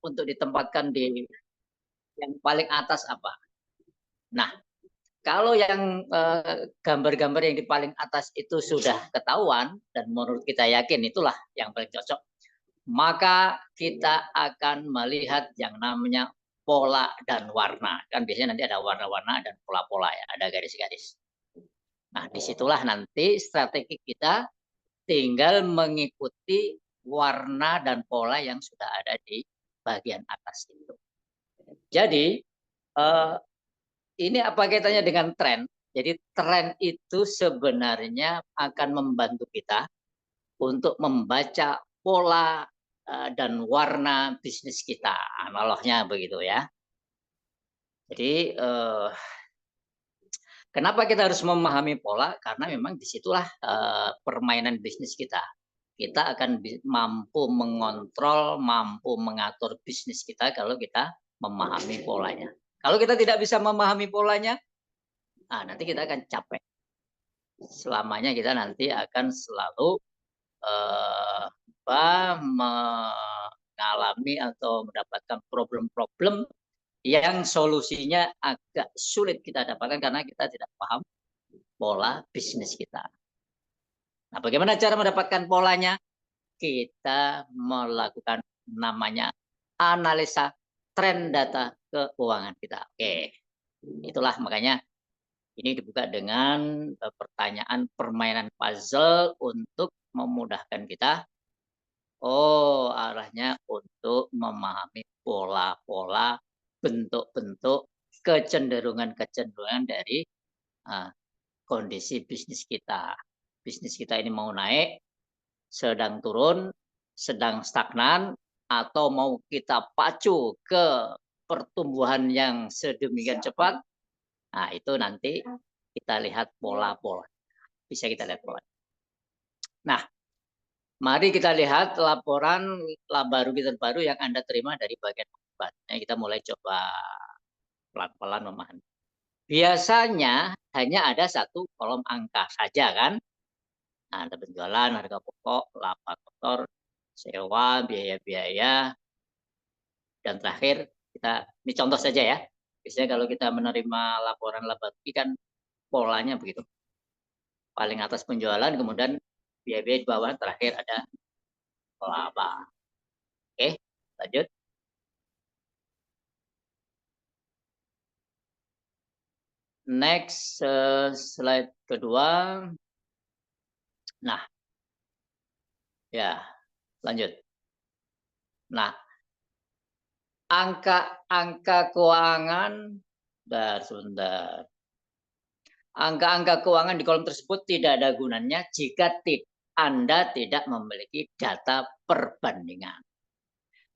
untuk ditempatkan di yang paling atas apa? Nah, kalau yang gambar-gambar yang di paling atas itu sudah ketahuan dan menurut kita yakin itulah yang paling cocok, maka kita akan melihat yang namanya pola dan warna. Kan biasanya nanti ada warna-warna dan pola-pola ya, ada garis-garis. Nah, disitulah nanti strategi kita tinggal mengikuti warna dan pola yang sudah ada di bagian atas itu. Jadi, ini apa kaitannya dengan tren? Jadi tren itu sebenarnya akan membantu kita untuk membaca pola dan warna bisnis kita, analognya begitu ya. Jadi kenapa kita harus memahami pola? Karena memang disitulah permainan bisnis kita. Kita akan mampu mengontrol, mampu mengatur bisnis kita kalau kita memahami polanya. Kalau kita tidak bisa memahami polanya, nanti kita akan capek. Selamanya kita nanti akan selalu mengalami atau mendapatkan problem-problem yang solusinya agak sulit kita dapatkan karena kita tidak paham pola bisnis kita. Nah, bagaimana cara mendapatkan polanya? Kita melakukan namanya analisa tren data keuangan kita. Oke, itulah makanya ini dibuka dengan pertanyaan permainan puzzle untuk memudahkan kita. Oh, arahnya untuk memahami pola-pola, bentuk-bentuk, kecenderungan-kecenderungan dari kondisi bisnis kita. Bisnis kita ini mau naik, sedang turun, sedang stagnan, atau mau kita pacu ke pertumbuhan yang sedemikian cepat. Nah, itu nanti kita lihat pola-pola. Bisa kita lihat pola. Nah, mari kita lihat laporan terbaru yang Anda terima dari bagian pengembangan. Kita mulai coba pelan-pelan memahami. Biasanya hanya ada satu kolom angka saja kan. Nah, ada penjualan, harga pokok, laba kotor, sewa, biaya-biaya, dan terakhir ini contoh saja ya. Biasanya kalau kita menerima laporan laba rugi kan polanya begitu. Paling atas penjualan, kemudian biaya-biaya di bawah, terakhir ada laba. Oke, lanjut. Next, slide kedua. Nah, ya, lanjut. Nah, angka keuangan, sebentar. Angka-angka keuangan di kolom tersebut tidak ada gunanya jika Anda tidak memiliki data perbandingan.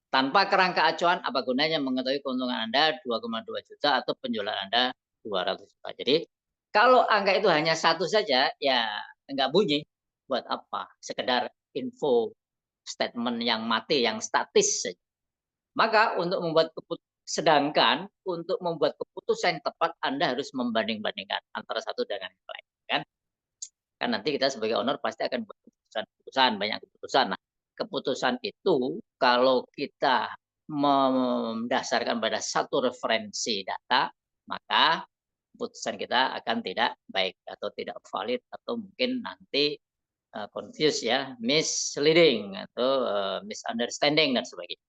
Tanpa kerangka acuan, apa gunanya mengetahui keuntungan Anda 2,2 juta atau penjualan Anda 200 juta. Jadi, kalau angka itu hanya satu saja, ya nggak bunyi. Buat apa? Sekedar info statement yang mati, yang statis saja. Maka untuk membuat sedangkan untuk membuat keputusan yang tepat Anda harus membanding-bandingkan antara satu dengan yang lain, kan? Kan nanti kita sebagai owner pasti akan buat keputusan, banyak keputusan. Nah, keputusan itu kalau kita mendasarkan pada satu referensi data, maka keputusan kita akan tidak baik atau tidak valid atau mungkin nanti confuse ya, misleading atau misunderstanding dan sebagainya.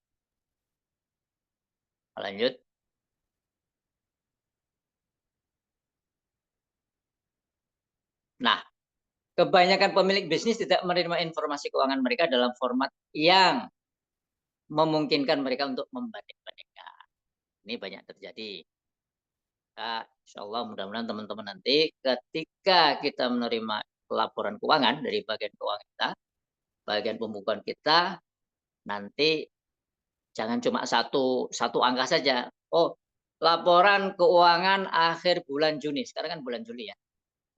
Lanjut. Nah, kebanyakan pemilik bisnis tidak menerima informasi keuangan mereka dalam format yang memungkinkan mereka untuk membanding-bandingkan. Ini banyak terjadi. Insya Allah mudah-mudahan teman-teman nanti ketika kita menerima laporan keuangan dari bagian keuangan kita, bagian pembukuan kita, nanti jangan cuma satu angka saja. Oh, laporan keuangan akhir bulan Juni. Sekarang kan bulan Juli ya.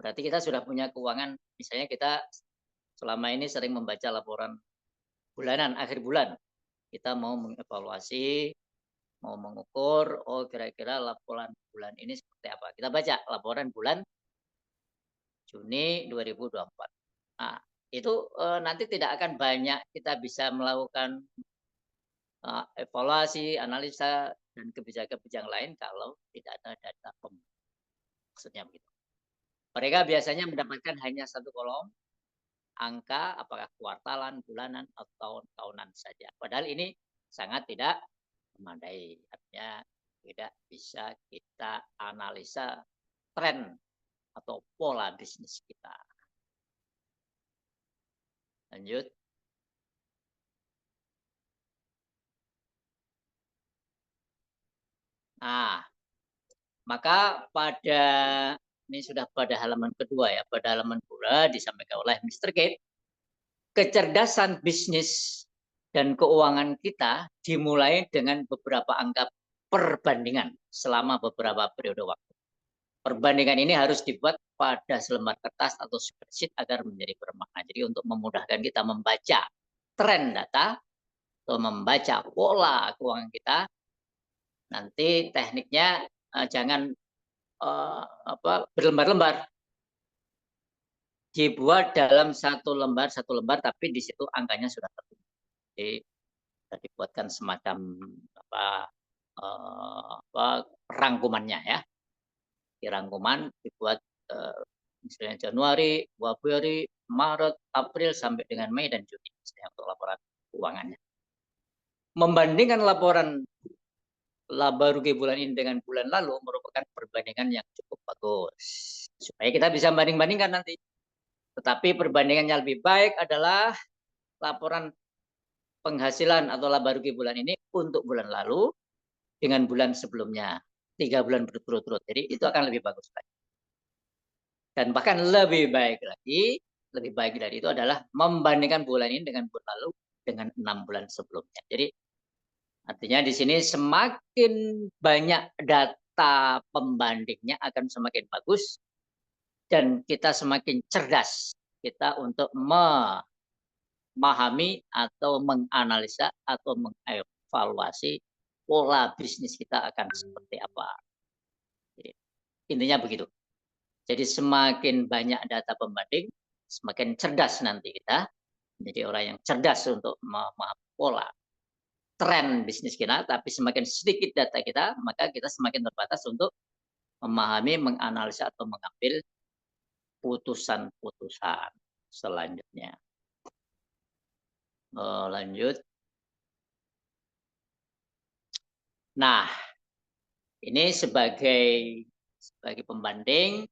Berarti kita sudah punya keuangan, misalnya kita selama ini sering membaca laporan bulanan, akhir bulan. Kita mau mengevaluasi, mau mengukur, oh kira-kira laporan bulan ini seperti apa. Kita baca laporan bulan Juni 2024. Nah, itu nanti tidak akan banyak kita bisa melakukan evaluasi, analisa, dan kebijakan-kebijakan lain kalau tidak ada data maksudnya begitu. Mereka biasanya mendapatkan hanya satu kolom, angka apakah kuartalan, bulanan, atau tahunan saja. Padahal ini sangat tidak memadai. Artinya tidak bisa kita analisa tren atau pola bisnis kita. Lanjut. Nah, maka pada ini sudah pada halaman kedua ya, pada halaman kedua disampaikan oleh Mr. Kate, kecerdasan bisnis dan keuangan kita dimulai dengan beberapa angka perbandingan selama beberapa periode waktu. Perbandingan ini harus dibuat pada selembar kertas atau spreadsheet agar menjadi bermakna. Jadi untuk memudahkan kita membaca tren data atau membaca pola keuangan kita, nanti tekniknya jangan berlembar-lembar, dibuat dalam satu lembar, tapi di situ angkanya sudah tertulis. Jadi dibuatkan semacam rangkumannya ya. Di rangkuman dibuat misalnya Januari, Februari, Maret, April sampai dengan Mei dan Juni misalnya untuk laporan keuangannya. Membandingkan laporan laba rugi bulan ini dengan bulan lalu merupakan perbandingan yang cukup bagus supaya kita bisa banding-bandingkan nanti. Tetapi perbandingannya lebih baik adalah laporan penghasilan atau laba rugi bulan ini untuk bulan lalu dengan bulan sebelumnya, 3 bulan berturut-turut. Jadi itu akan lebih bagus lagi. Dan bahkan lebih baik dari itu adalah membandingkan bulan ini dengan bulan lalu dengan 6 bulan sebelumnya. Jadi artinya di sini semakin banyak data pembandingnya akan semakin bagus dan kita semakin cerdas kita untuk memahami atau menganalisa atau mengevaluasi pola bisnis kita akan seperti apa. Jadi, intinya begitu. Jadi semakin banyak data pembanding, semakin cerdas nanti kita menjadi orang yang cerdas untuk memahami pola tren bisnis kita, tapi semakin sedikit data kita, maka kita semakin terbatas untuk memahami, menganalisa, atau mengambil putusan-putusan selanjutnya. Lanjut. Nah, ini sebagai pembanding,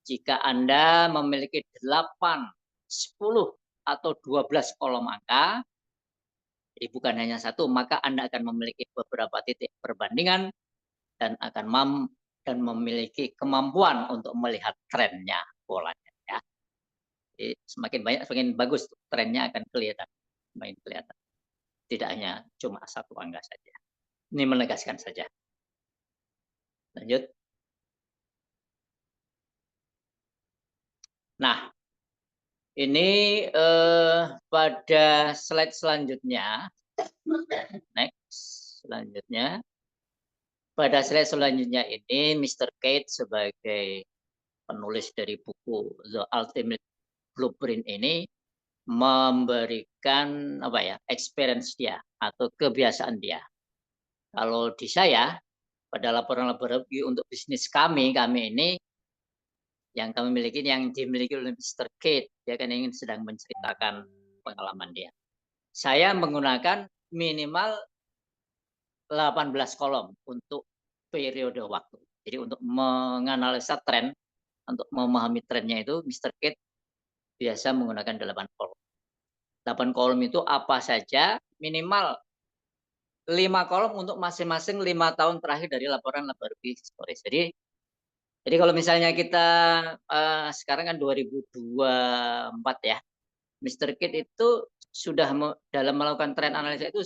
jika Anda memiliki 8, 10, atau 12 kolom angka, jadi bukan hanya satu, maka Anda akan memiliki beberapa titik perbandingan dan akan memiliki kemampuan untuk melihat trennya, polanya ya. Jadi semakin banyak semakin bagus trennya akan kelihatan, semakin kelihatan. Tidak hanya cuma satu angka saja. Ini menegaskan saja. Lanjut. Nah, ini pada slide selanjutnya, next, selanjutnya. Pada slide selanjutnya ini, Mr. Kate sebagai penulis dari buku The Ultimate Blueprint ini memberikan experience dia atau kebiasaan dia. Kalau di saya, pada laporan-laporan untuk bisnis kami ini yang kami miliki, yang dimiliki oleh Mr. Kate, dia kan ingin sedang menceritakan pengalaman dia. Saya menggunakan minimal 18 kolom untuk periode waktu. Jadi untuk menganalisa tren, untuk memahami trennya itu, Mr. Kate biasa menggunakan 8 kolom. 8 kolom itu apa saja, minimal 5 kolom untuk masing-masing 5 tahun terakhir dari laporan laba rugi historis. Jadi kalau misalnya kita sekarang kan 2024 ya, Mr. Kate itu sudah dalam melakukan tren analisa itu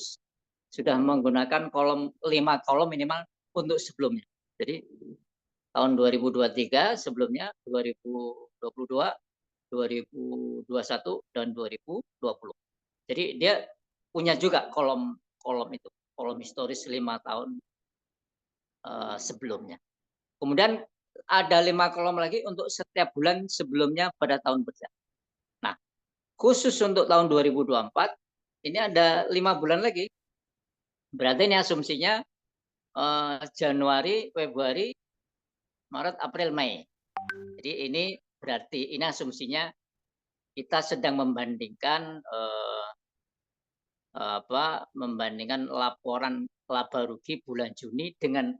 sudah menggunakan 5 kolom minimal untuk sebelumnya. Jadi tahun 2023 sebelumnya, 2022, 2021 dan 2020. Jadi dia punya juga kolom itu, kolom historis 5 tahun sebelumnya. Kemudian ada 5 kolom lagi untuk setiap bulan sebelumnya pada tahun berjalan. Nah, khusus untuk tahun 2024 ini ada 5 bulan lagi Berarti ini asumsinya Januari, Februari, Maret, April, Mei. Jadi ini berarti ini asumsinya kita sedang membandingkan membandingkan laporan laba rugi bulan Juni dengan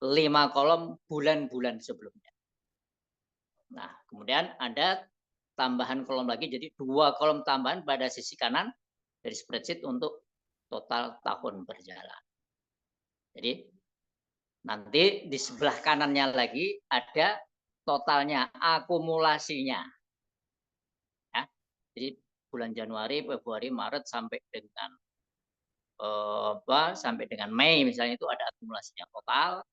5 kolom bulan-bulan sebelumnya. Nah, kemudian ada tambahan kolom lagi, jadi 2 kolom tambahan pada sisi kanan dari spreadsheet untuk total tahun berjalan. Jadi nanti di sebelah kanannya lagi ada totalnya, akumulasinya. Ya. Jadi bulan Januari, Februari, Maret sampai dengan sampai dengan Mei misalnya itu ada akumulasinya total.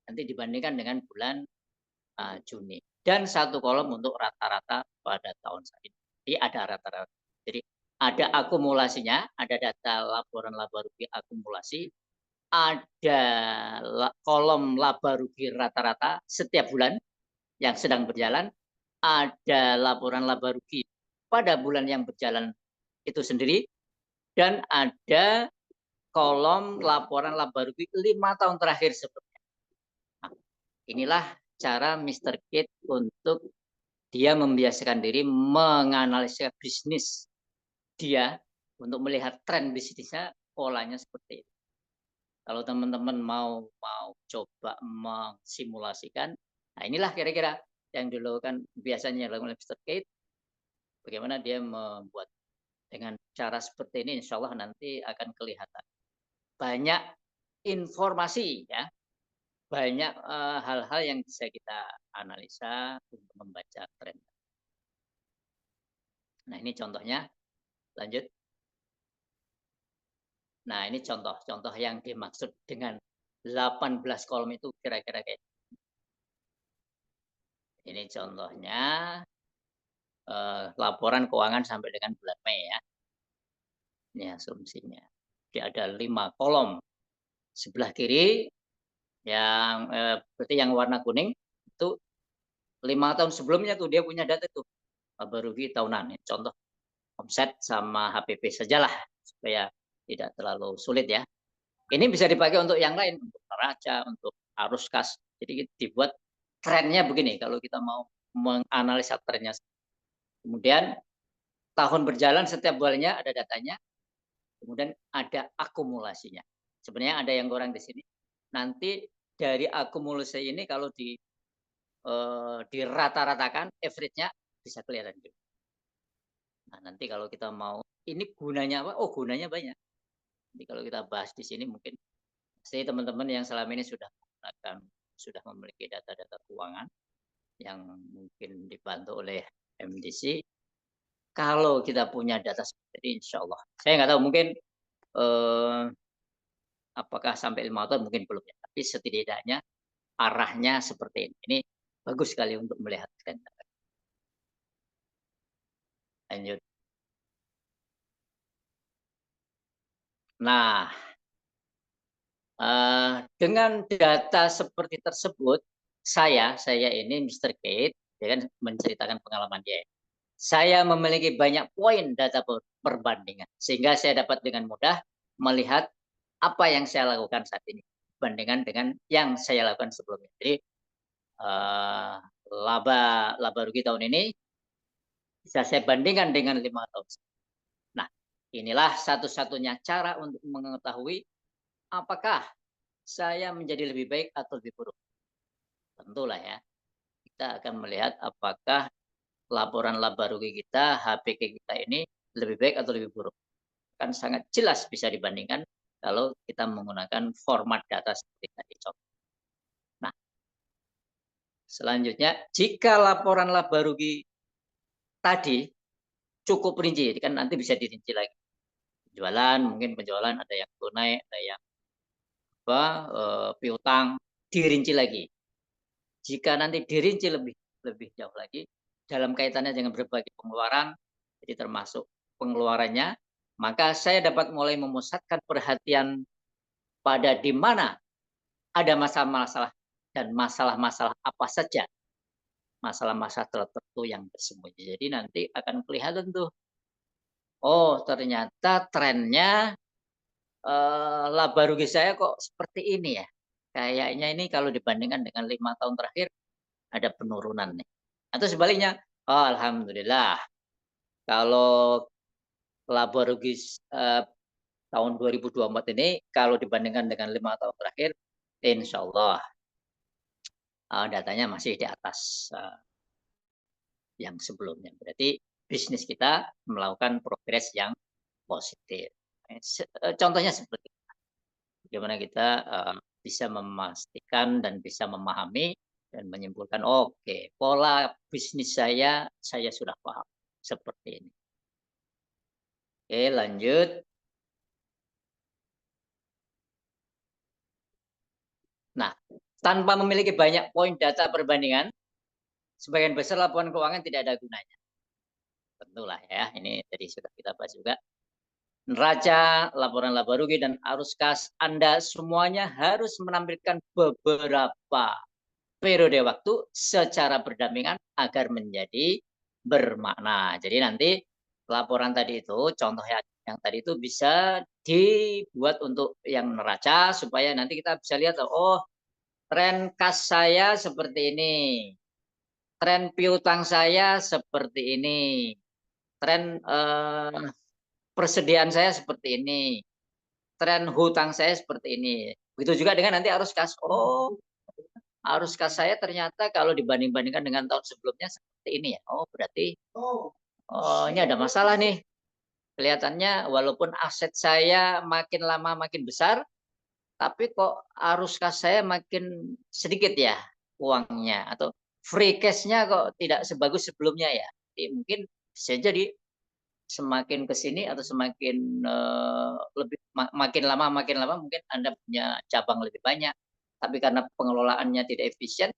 Nanti dibandingkan dengan bulan Juni. Dan 1 kolom untuk rata-rata pada tahun saat ini. Jadi ada rata-rata. Jadi ada akumulasinya, ada data laporan laba rugi akumulasi, ada kolom laba rugi rata-rata setiap bulan yang sedang berjalan, ada laporan laba rugi pada bulan yang berjalan itu sendiri, dan ada kolom laporan laba rugi 5 tahun terakhir sebelumnya. Nah, inilah cara Mr. Kate untuk dia membiasakan diri menganalisa bisnis dia untuk melihat tren bisnisnya, polanya seperti itu. Kalau teman-teman mau coba mensimulasikan, nah inilah kira-kira yang dilakukan biasanya dilakukan oleh Mr. Kate. Bagaimana dia membuat dengan cara seperti ini, insya Allah nanti akan kelihatan banyak informasi ya, banyak hal-hal yang bisa kita analisa untuk membaca tren. Nah ini contohnya, lanjut. Nah ini contoh yang dimaksud dengan 18 kolom itu kira-kira kayak ini contohnya laporan keuangan sampai dengan bulan Mei ya. Ini asumsinya. Jadi ada 5 kolom. Sebelah kiri yang berarti yang warna kuning itu 5 tahun sebelumnya tuh dia punya data tuh laba rugi tahunan. Contoh omset sama HPP sajalah supaya tidak terlalu sulit ya. Ini bisa dipakai untuk yang lain, untuk neraca, untuk arus kas. Jadi dibuat trennya begini kalau kita mau menganalisa trennya. Kemudian tahun berjalan setiap bulannya ada datanya, kemudian ada akumulasinya. Sebenarnya ada yang kurang di sini. Nanti dari akumulasi ini kalau dirata-ratakan, average-nya bisa kelihatan juga. Nah, nanti kalau kita mau, ini gunanya apa? Oh, gunanya banyak. Jadi kalau kita bahas di sini mungkin pasti teman-teman yang selama ini sudah memiliki data-data keuangan yang mungkin dibantu oleh MDC. Kalau kita punya data seperti ini, insya Allah. Saya nggak tahu, mungkin apakah sampai 5 tahun, mungkin belum ya. Tapi setidaknya arahnya seperti ini. Ini bagus sekali untuk melihat tren. Lanjut. Nah, dengan data seperti tersebut, saya ini Mr. Kate, ya kan, menceritakan pengalaman dia. Saya memiliki banyak poin data perbandingan, sehingga saya dapat dengan mudah melihat apa yang saya lakukan saat ini dibandingkan dengan yang saya lakukan sebelumnya. Jadi laba rugi tahun ini bisa saya bandingkan dengan 5 tahun. Nah, inilah satu-satunya cara untuk mengetahui apakah saya menjadi lebih baik atau lebih buruk. Tentulah ya, kita akan melihat apakah laporan laba rugi kita, HPK kita ini lebih baik atau lebih buruk. Kan sangat jelas bisa dibandingkan kalau kita menggunakan format data seperti tadi contoh. Nah, selanjutnya jika laporan laba rugi tadi cukup rinci, kan nanti bisa dirinci lagi. Penjualan, mungkin penjualan ada yang tunai, ada yang piutang, dirinci lagi. Jika nanti dirinci lebih jauh lagi dalam kaitannya dengan berbagai pengeluaran, jadi termasuk pengeluarannya, maka saya dapat mulai memusatkan perhatian pada di mana ada masalah-masalah dan masalah-masalah apa saja, masalah-masalah tertentu yang bersembunyi. Jadi nanti akan kelihatan tuh, oh ternyata trennya laba rugi saya kok seperti ini ya. Kayaknya ini kalau dibandingkan dengan 5 tahun terakhir ada penurunan nih. Atau sebaliknya, oh alhamdulillah kalau laba rugi tahun 2024 ini kalau dibandingkan dengan 5 tahun terakhir, insya Allah datanya masih di atas yang sebelumnya. Berarti bisnis kita melakukan progres yang positif. Contohnya seperti bagaimana kita bisa memastikan dan bisa memahami dan menyimpulkan, oke, pola bisnis saya sudah paham seperti ini. Oke, lanjut. Nah, tanpa memiliki banyak poin data perbandingan, sebagian besar laporan keuangan tidak ada gunanya. Tentulah ya, ini tadi sudah kita bahas juga. Neraca, laporan laba rugi, dan arus kas Anda semuanya harus menampilkan beberapa periode waktu secara berdampingan agar menjadi bermakna. Jadi nanti laporan tadi itu, contoh yang tadi itu bisa dibuat untuk yang neraca supaya nanti kita bisa lihat, oh tren kas saya seperti ini, tren piutang saya seperti ini, tren persediaan saya seperti ini, tren hutang saya seperti ini. Begitu juga dengan nanti arus kas. Oh, arus kas saya ternyata kalau dibanding-bandingkan dengan tahun sebelumnya seperti ini ya. Oh, berarti ini ada masalah nih. Kelihatannya walaupun aset saya makin lama makin besar, tapi kok arus kas saya makin sedikit ya uangnya, atau free cash-nya kok tidak sebagus sebelumnya ya. Jadi mungkin bisa jadi semakin ke sini atau semakin lebih makin lama mungkin Anda punya cabang lebih banyak, tapi karena pengelolaannya tidak efisien,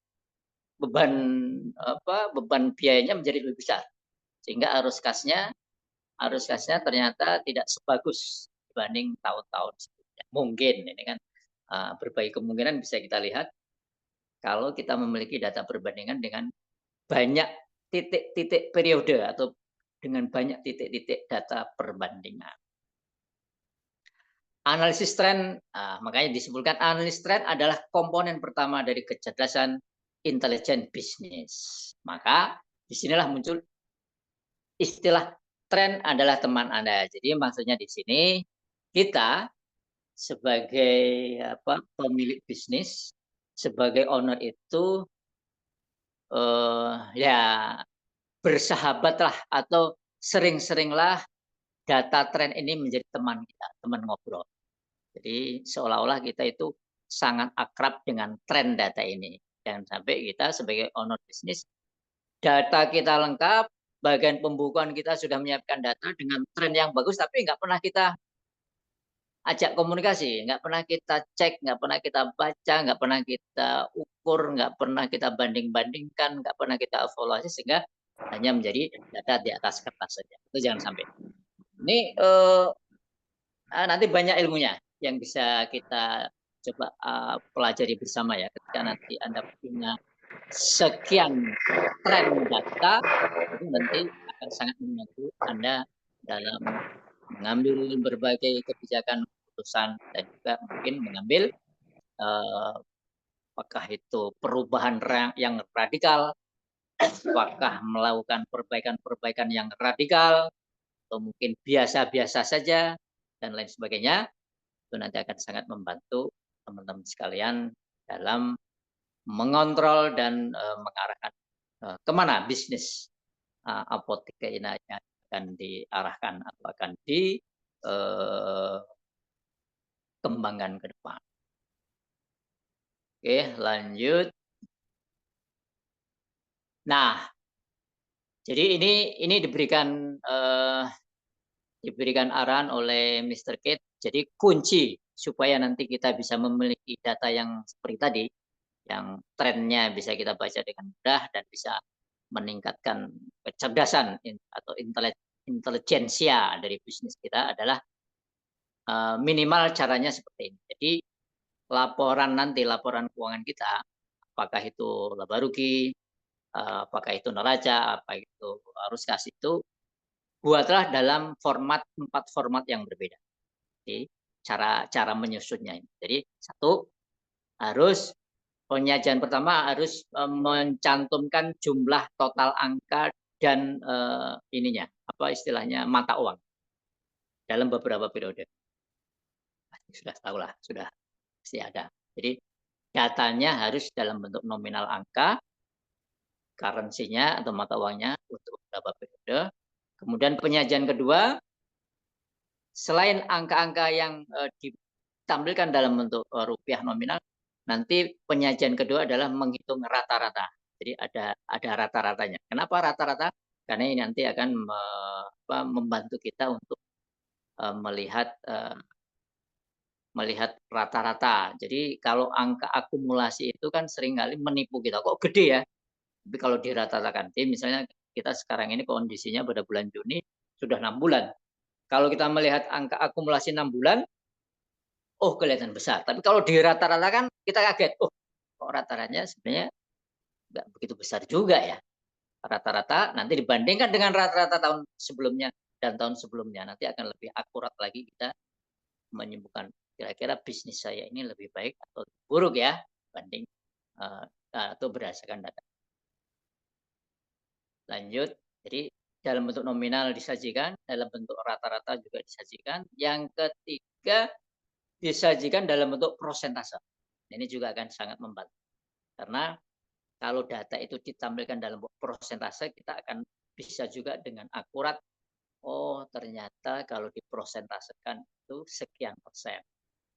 beban biayanya menjadi lebih besar, sehingga arus kasnya ternyata tidak sebagus dibanding tahun-tahun sebelumnya. Mungkin ini kan berbagai kemungkinan bisa kita lihat kalau kita memiliki data perbandingan dengan banyak titik-titik periode atau dengan banyak titik-titik data perbandingan. Analisis tren, makanya disebutkan analisis tren adalah komponen pertama dari kecerdasan intelijen bisnis. Maka disinilah muncul istilah tren adalah teman Anda. Jadi maksudnya di sini kita sebagai pemilik bisnis, sebagai owner itu ya bersahabatlah atau sering-seringlah data tren ini menjadi teman kita, teman ngobrol. Jadi seolah-olah kita itu sangat akrab dengan tren data ini. Jangan sampai kita sebagai owner bisnis, data kita lengkap, bagian pembukuan kita sudah menyiapkan data dengan tren yang bagus, tapi nggak pernah kita ajak komunikasi, nggak pernah kita cek, nggak pernah kita baca, nggak pernah kita ukur, nggak pernah kita banding-bandingkan, nggak pernah kita evaluasi, sehingga hanya menjadi data di atas kertas saja. Itu jangan sampai. Ini nanti banyak ilmunya yang bisa kita coba pelajari bersama ya. Ketika nanti Anda punya sekian tren data, itu nanti akan sangat membantu Anda dalam mengambil berbagai kebijakan, keputusan, dan juga mungkin mengambil apakah itu perubahan yang radikal, apakah melakukan perbaikan-perbaikan yang radikal, atau mungkin biasa-biasa saja, dan lain sebagainya. Itu nanti akan sangat membantu teman-teman sekalian dalam mengontrol dan mengarahkan kemana bisnis apotek ini akan diarahkan atau akan dikembangkan ke depan. Oke, lanjut. Nah, jadi ini diberikan arahan oleh Mr. Kate. Jadi kunci supaya nanti kita bisa memiliki data yang seperti tadi, yang trennya bisa kita baca dengan mudah dan bisa meningkatkan kecerdasan atau intelijensia dari bisnis kita adalah minimal caranya seperti ini. Jadi laporan keuangan kita, apakah itu laba rugi, apakah itu neraca, apa itu arus kas, itu buatlah dalam 4 format yang berbeda. Jadi cara menyusunnya ini. Jadi satu, harus penyajian pertama harus mencantumkan jumlah total angka dan ininya apa istilahnya mata uang dalam beberapa periode. Sudah tahu lah, sudah pasti ada. Jadi datanya harus dalam bentuk nominal angka, currency-nya atau mata uangnya untuk beberapa periode. Kemudian penyajian kedua, selain angka-angka yang ditampilkan dalam bentuk rupiah nominal, nanti penyajian kedua adalah menghitung rata-rata. Jadi ada rata-ratanya. Kenapa rata-rata? Karena ini nanti akan membantu kita untuk melihat rata-rata. Jadi kalau angka akumulasi itu kan seringkali menipu kita. Kok gede ya? Tapi kalau dirata-ratakan, jadi misalnya kita sekarang ini kondisinya pada bulan Juni sudah 6 bulan. Kalau kita melihat angka akumulasi 6 bulan, oh kelihatan besar. Tapi kalau dirata-ratakan kita kaget. Oh, kok rata-ratanya sebenarnya nggak begitu besar juga ya. Rata-rata nanti dibandingkan dengan rata-rata tahun sebelumnya dan tahun sebelumnya. Nanti akan lebih akurat lagi kita menyembuhkan kira-kira bisnis saya ini lebih baik atau buruk ya banding atau berdasarkan data. Lanjut, jadi dalam bentuk nominal disajikan, dalam bentuk rata-rata juga disajikan. Yang ketiga, disajikan dalam bentuk prosentase. Ini juga akan sangat membantu. Karena kalau data itu ditampilkan dalam bentuk prosentase, kita akan bisa juga dengan akurat, oh ternyata kalau diprosentasekan itu sekian persen.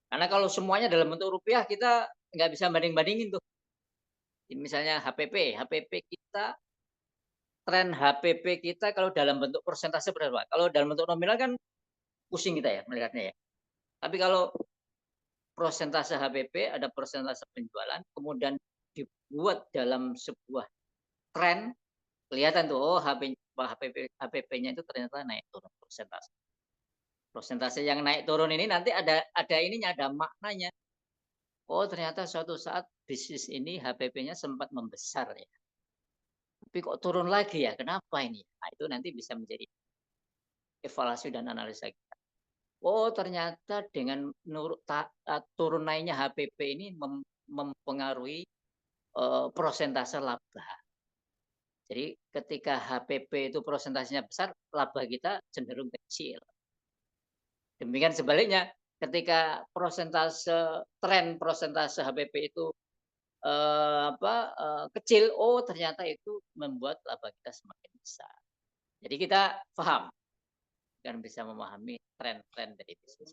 Karena kalau semuanya dalam bentuk rupiah, kita nggak bisa banding-bandingin tuh. Misalnya HPP kita tren HPP kita kalau dalam bentuk persentase berapa? Kalau dalam bentuk nominal kan pusing kita ya melihatnya ya. Tapi kalau persentase HPP ada persentase penjualan, kemudian dibuat dalam sebuah tren, kelihatan tuh oh HPP-nya itu ternyata naik turun persentase. Persentase yang naik turun ini nanti ada ininya, ada maknanya. Oh ternyata suatu saat bisnis ini HPP-nya sempat membesar ya. Tapi kok turun lagi ya? Kenapa ini? Nah, itu nanti bisa menjadi evaluasi dan analisa kita. Oh, ternyata dengan turun naiknya HPP ini mempengaruhi prosentase laba. Jadi ketika HPP itu prosentasenya besar, laba kita cenderung kecil. Demikian sebaliknya, ketika tren prosentase HPP itu kecil, oh ternyata itu membuat laba kita semakin besar. Jadi kita paham dan bisa memahami tren-tren dari bisnis.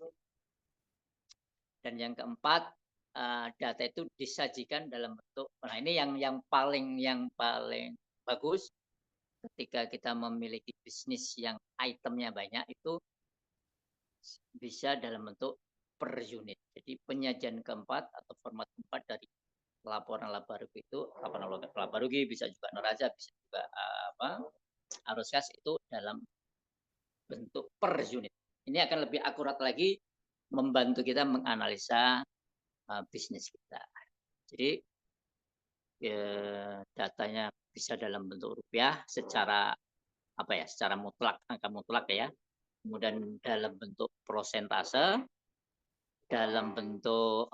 Dan yang keempat, data itu disajikan dalam bentuk, nah ini yang paling bagus ketika kita memiliki bisnis yang itemnya banyak itu bisa dalam bentuk per unit. Jadi penyajian keempat atau format keempat dari laporan laba rugi itu, laporan laba rugi bisa juga neraca, bisa juga arus kas itu dalam bentuk per unit. Ini akan lebih akurat lagi membantu kita menganalisa bisnis kita. Jadi datanya bisa dalam bentuk rupiah secara secara mutlak, angka mutlak ya. Kemudian dalam bentuk prosentase, dalam bentuk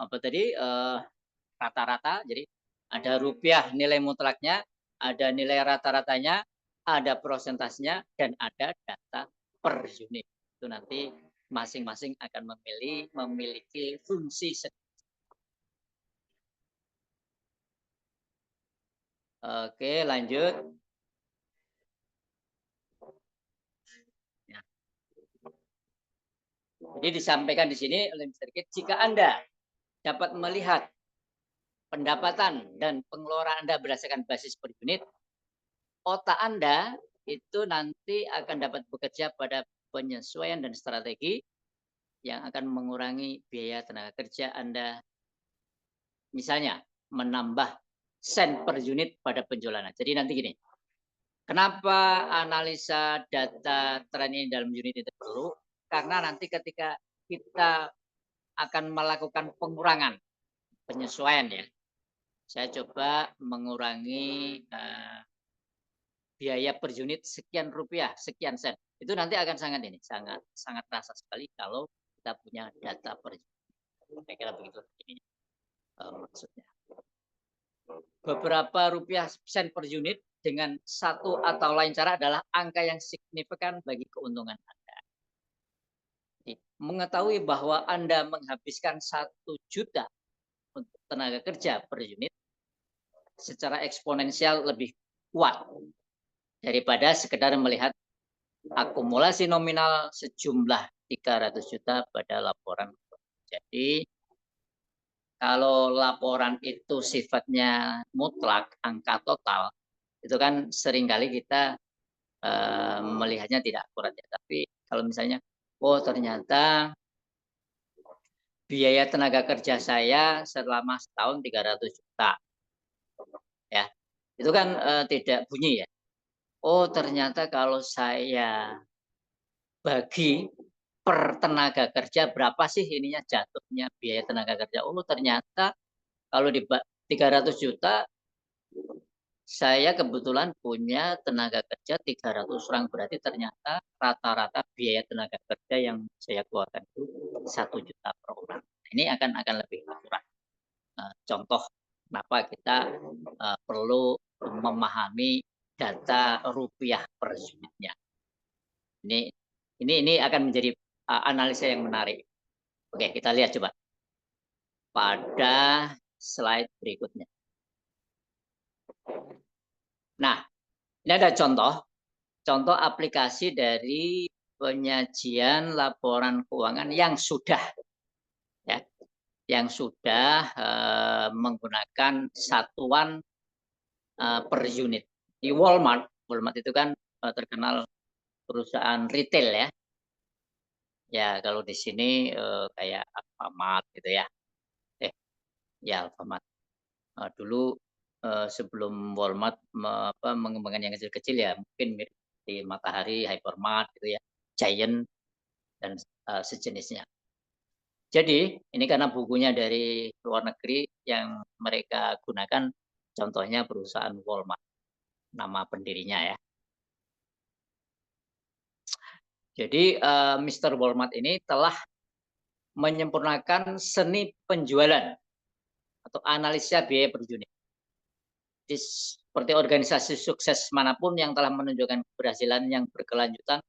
rata-rata. Jadi ada rupiah nilai mutlaknya, ada nilai rata-ratanya, ada prosentasenya, dan ada data per unit. Itu nanti masing-masing akan memiliki fungsi sendiri. Oke, lanjut. Ya. Jadi disampaikan di sini oleh Mr. Kit, jika Anda dapat melihat pendapatan dan pengeluaran Anda berdasarkan basis per unit, otak Anda itu nanti akan dapat bekerja pada penyesuaian dan strategi yang akan mengurangi biaya tenaga kerja Anda. Misalnya, menambah sen per unit pada penjualan. Jadi nanti gini, kenapa analisa data tren ini dalam unit itu perlu? Karena nanti ketika kita akan melakukan pengurangan, penyesuaian ya, saya coba mengurangi biaya per unit sekian rupiah, sekian sen. Itu nanti akan sangat terasa sekali kalau kita kita punya data per unit. Saya kira begitu ini maksudnya. Beberapa rupiah sen per unit dengan satu atau lain cara adalah angka yang signifikan bagi keuntungan Anda. Jadi, mengetahui bahwa Anda menghabiskan 1 juta untuk tenaga kerja per unit secara eksponensial lebih kuat daripada sekedar melihat akumulasi nominal sejumlah 300 juta pada laporan. Jadi kalau laporan itu sifatnya mutlak, angka total, itu kan seringkali kita melihatnya tidak akurat ya. Tapi kalau misalnya, oh ternyata biaya tenaga kerja saya selama setahun 300 juta, ya itu kan tidak bunyi ya. Oh ternyata kalau saya bagi per tenaga kerja berapa sih ininya jatuhnya biaya tenaga kerja. Oh ternyata kalau di 300 juta saya kebetulan punya tenaga kerja 300 orang, berarti ternyata rata-rata biaya tenaga kerja yang saya keluarkan itu 1 juta per orang. Ini akan lebih akurat. Contoh kenapa kita perlu memahami data rupiah per unitnya. Ini akan menjadi analisa yang menarik. Oke, kita lihat coba pada slide berikutnya. Nah, ini ada contoh aplikasi dari penyajian laporan keuangan yang sudah ya, yang sudah menggunakan satuan per unit. Di Walmart itu kan terkenal perusahaan retail ya. Ya kalau di sini kayak Alfamart gitu ya. Ya Alfamart. Dulu sebelum Walmart mengembangkan yang kecil-kecil ya mungkin mirip di Matahari, Hypermart gitu ya, Giant dan sejenisnya. Jadi ini karena bukunya dari luar negeri yang mereka gunakan, contohnya perusahaan Walmart, nama pendirinya ya. Jadi Mr. Walmart ini telah menyempurnakan seni penjualan atau analisa biaya per unit. Seperti organisasi sukses manapun yang telah menunjukkan keberhasilan yang berkelanjutan,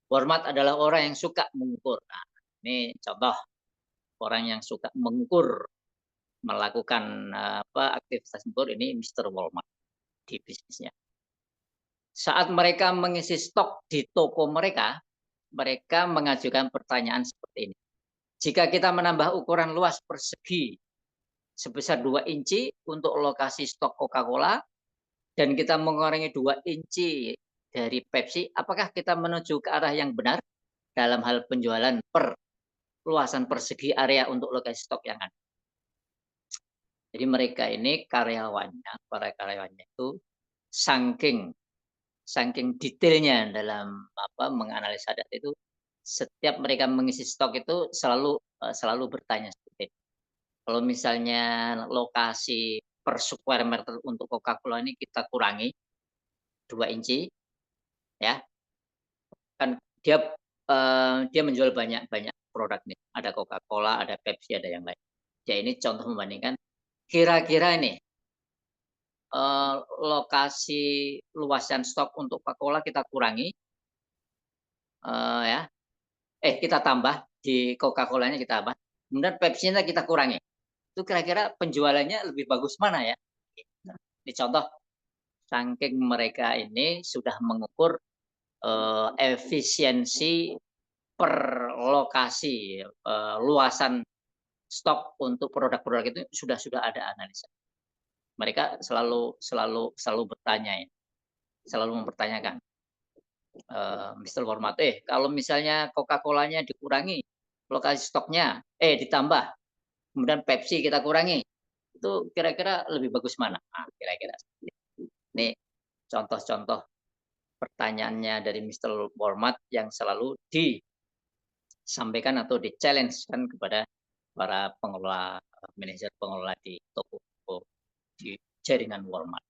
Walmart adalah orang yang suka mengukur. Nah, ini contoh orang yang suka mengukur, melakukan aktivitas mengukur, ini Mr. Walmart di bisnisnya. Saat mereka mengisi stok di toko mereka, mereka mengajukan pertanyaan seperti ini. Jika kita menambah ukuran luas persegi sebesar 2 inci untuk lokasi stok Coca-Cola, dan kita mengurangi 2 inci dari Pepsi, apakah kita menuju ke arah yang benar dalam hal penjualan per luasan persegi area untuk lokasi stok yang ada? Jadi mereka ini para karyawannya itu saking detailnya dalam menganalisa data itu, setiap mereka mengisi stok itu selalu bertanya seperti itu. Kalau misalnya lokasi per square meter untuk Coca-Cola ini kita kurangi 2 inci, ya kan dia menjual banyak produk nih. Ada Coca-Cola, ada Pepsi, ada yang lain. Ya ini contoh membandingkan kira-kira ini lokasi luasan stok untuk Coca-Cola kita kurangi, ya. Kita tambah di Coca-Colanya kita tambah, kemudian Pepsi-nya kita kurangi. Itu kira-kira penjualannya lebih bagus mana ya? Ini contoh saking mereka ini sudah mengukur efisiensi per lokasi luasan stok untuk produk-produk itu sudah ada analisa. Mereka selalu bertanya, selalu mempertanyakan, Mr. Walmart, kalau misalnya Coca-Colanya dikurangi, lokasi stoknya, ditambah, kemudian Pepsi kita kurangi, itu kira-kira lebih bagus mana? Nah, kira-kira ini contoh-contoh pertanyaannya dari Mr. Walmart yang selalu disampaikan atau di-challenge kan kepada para pengelola, manajer pengelola di toko di jaringan Walmart.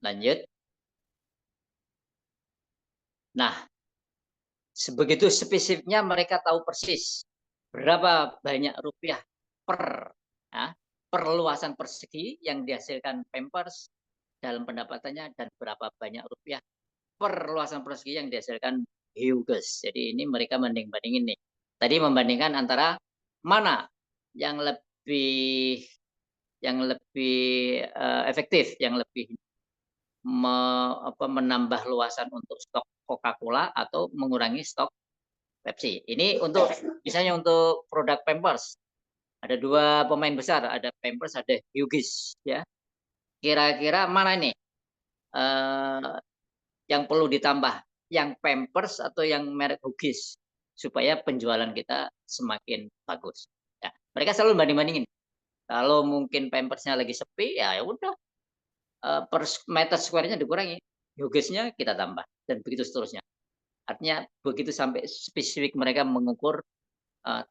Lanjut. Nah, Sebegitu spesifiknya mereka tahu persis berapa banyak rupiah per ya, perluasan persegi yang dihasilkan Pampers dalam pendapatannya dan berapa banyak rupiah perluasan persegi yang dihasilkan Hughes. Jadi ini mereka bandingin nih. Tadi membandingkan antara mana yang lebih efektif, yang lebih menambah luasan untuk stok Coca-Cola atau mengurangi stok Pepsi. Ini untuk misalnya untuk produk Pampers. Ada dua pemain besar, ada Pampers, ada Huggies ya. Kira-kira mana ini yang perlu ditambah? Yang Pampers atau yang merek Huggies supaya penjualan kita semakin bagus. Ya, mereka selalu banding-bandingin. Kalau mungkin Pampersnya lagi sepi, ya udah per meter square-nya dikurangi, Huggies-nya kita tambah dan begitu seterusnya. Artinya begitu sampai spesifik mereka mengukur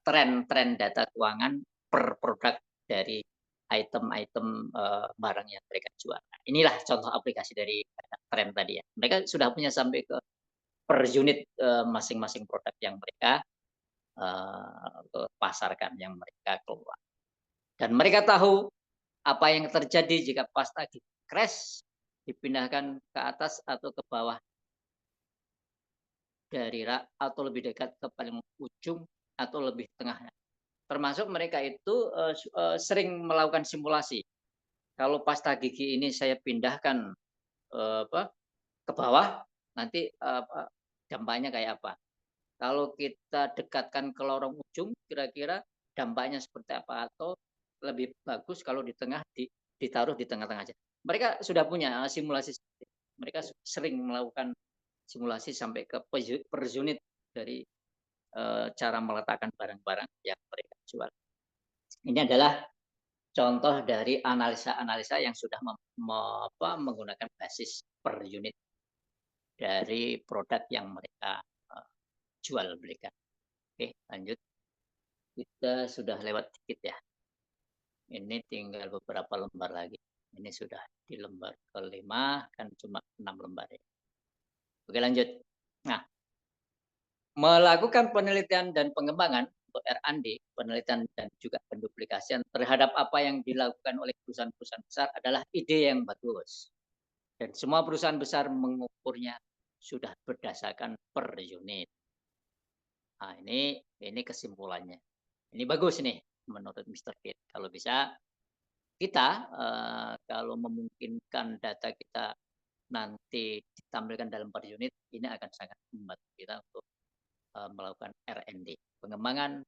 tren-tren data keuangan per produk dari item-item barang yang mereka jual. Nah, inilah contoh aplikasi dari tren tadi ya. Mereka sudah punya sampai ke per unit masing-masing produk yang mereka pasarkan, yang mereka keluar. Dan mereka tahu apa yang terjadi jika pas tadi crash dipindahkan ke atas atau ke bawah dari rak atau lebih dekat ke paling ujung atau lebih tengahnya. Termasuk mereka itu sering melakukan simulasi. Kalau pasta gigi ini saya pindahkan ke bawah, nanti dampaknya kayak apa? Kalau kita dekatkan ke lorong ujung, kira-kira dampaknya seperti apa? Atau lebih bagus kalau di tengah ditaruh di tengah-tengah aja. Mereka sudah punya simulasi. Mereka sering melakukan simulasi sampai ke per unit dari cara meletakkan barang-barang yang mereka jual. Ini adalah contoh dari analisa-analisa yang sudah menggunakan basis per unit dari produk yang mereka jual belikan. Oke, lanjut. Kita sudah lewat dikit ya. Ini tinggal beberapa lembar lagi. Ini sudah di lembar kelima, kan cuma 6 lembar ya. Oke, lanjut. Nah, melakukan penelitian dan pengembangan untuk R&D, penelitian dan juga penduplikasian terhadap apa yang dilakukan oleh perusahaan-perusahaan besar adalah ide yang bagus. Dan semua perusahaan besar mengukurnya sudah berdasarkan per unit. Nah, ini kesimpulannya. Ini bagus nih menurut Mr. Kit. Kalau bisa kita kalau memungkinkan data kita nanti ditampilkan dalam per unit, ini akan sangat membantu kita untuk melakukan R&D, pengembangan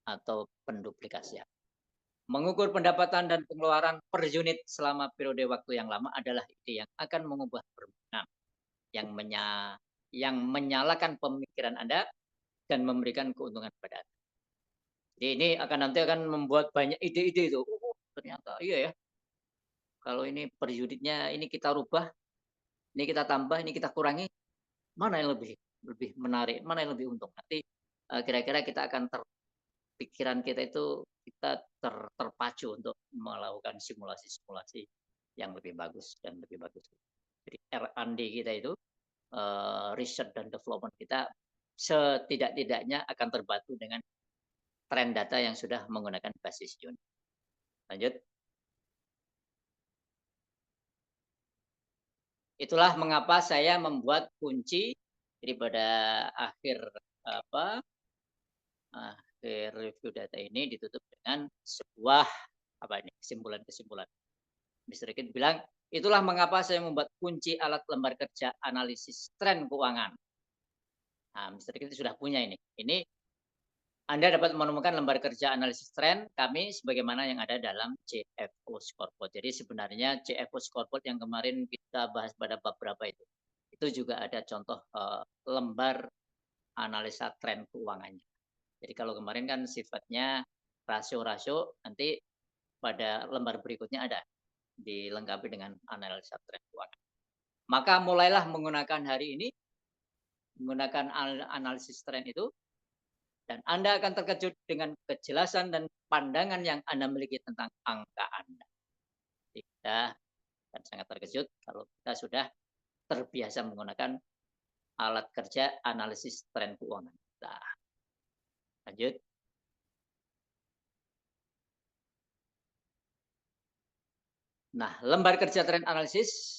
atau penduplikasian. Mengukur pendapatan dan pengeluaran per unit selama periode waktu yang lama adalah ide yang akan mengubah permainan, yang menyalakan pemikiran Anda dan memberikan keuntungan pada Anda. Jadi ini nanti akan membuat banyak ide-ide itu. Ternyata iya ya. Kalau ini per unitnya ini kita rubah, ini kita tambah, ini kita kurangi, mana yang lebih menarik, mana yang lebih untung. Nanti kira-kira kita akan pikiran kita itu kita terpacu untuk melakukan simulasi-simulasi yang lebih bagus dan lebih bagus. Jadi R&D kita itu research dan development kita setidak-tidaknya akan terbantu dengan tren data yang sudah menggunakan basis unit. Lanjut. Itulah mengapa saya membuat kunci daripada akhir review data ini ditutup dengan sebuah kesimpulan-kesimpulan. Mr. Kit bilang, itulah mengapa saya membuat kunci alat lembar kerja analisis tren keuangan. Nah, Mr. Kit sudah punya ini. Ini Anda dapat menemukan lembar kerja analisis tren kami sebagaimana yang ada dalam CFO Scoreboard. Jadi sebenarnya CFO Scoreboard yang kemarin kita bahas pada bab berapa itu juga ada contoh lembar analisa tren keuangannya. Jadi kalau kemarin kan sifatnya rasio-rasio, nanti pada lembar berikutnya ada dilengkapi dengan analisa tren keuangan. Maka mulailah menggunakan hari ini, menggunakan analisis tren itu, dan Anda akan terkejut dengan kejelasan dan pandangan yang Anda miliki tentang angka Anda. Kita akan sangat terkejut kalau kita sudah terbiasa menggunakan alat kerja analisis tren keuangan kita. Lanjut. Nah, lembar kerja tren analisis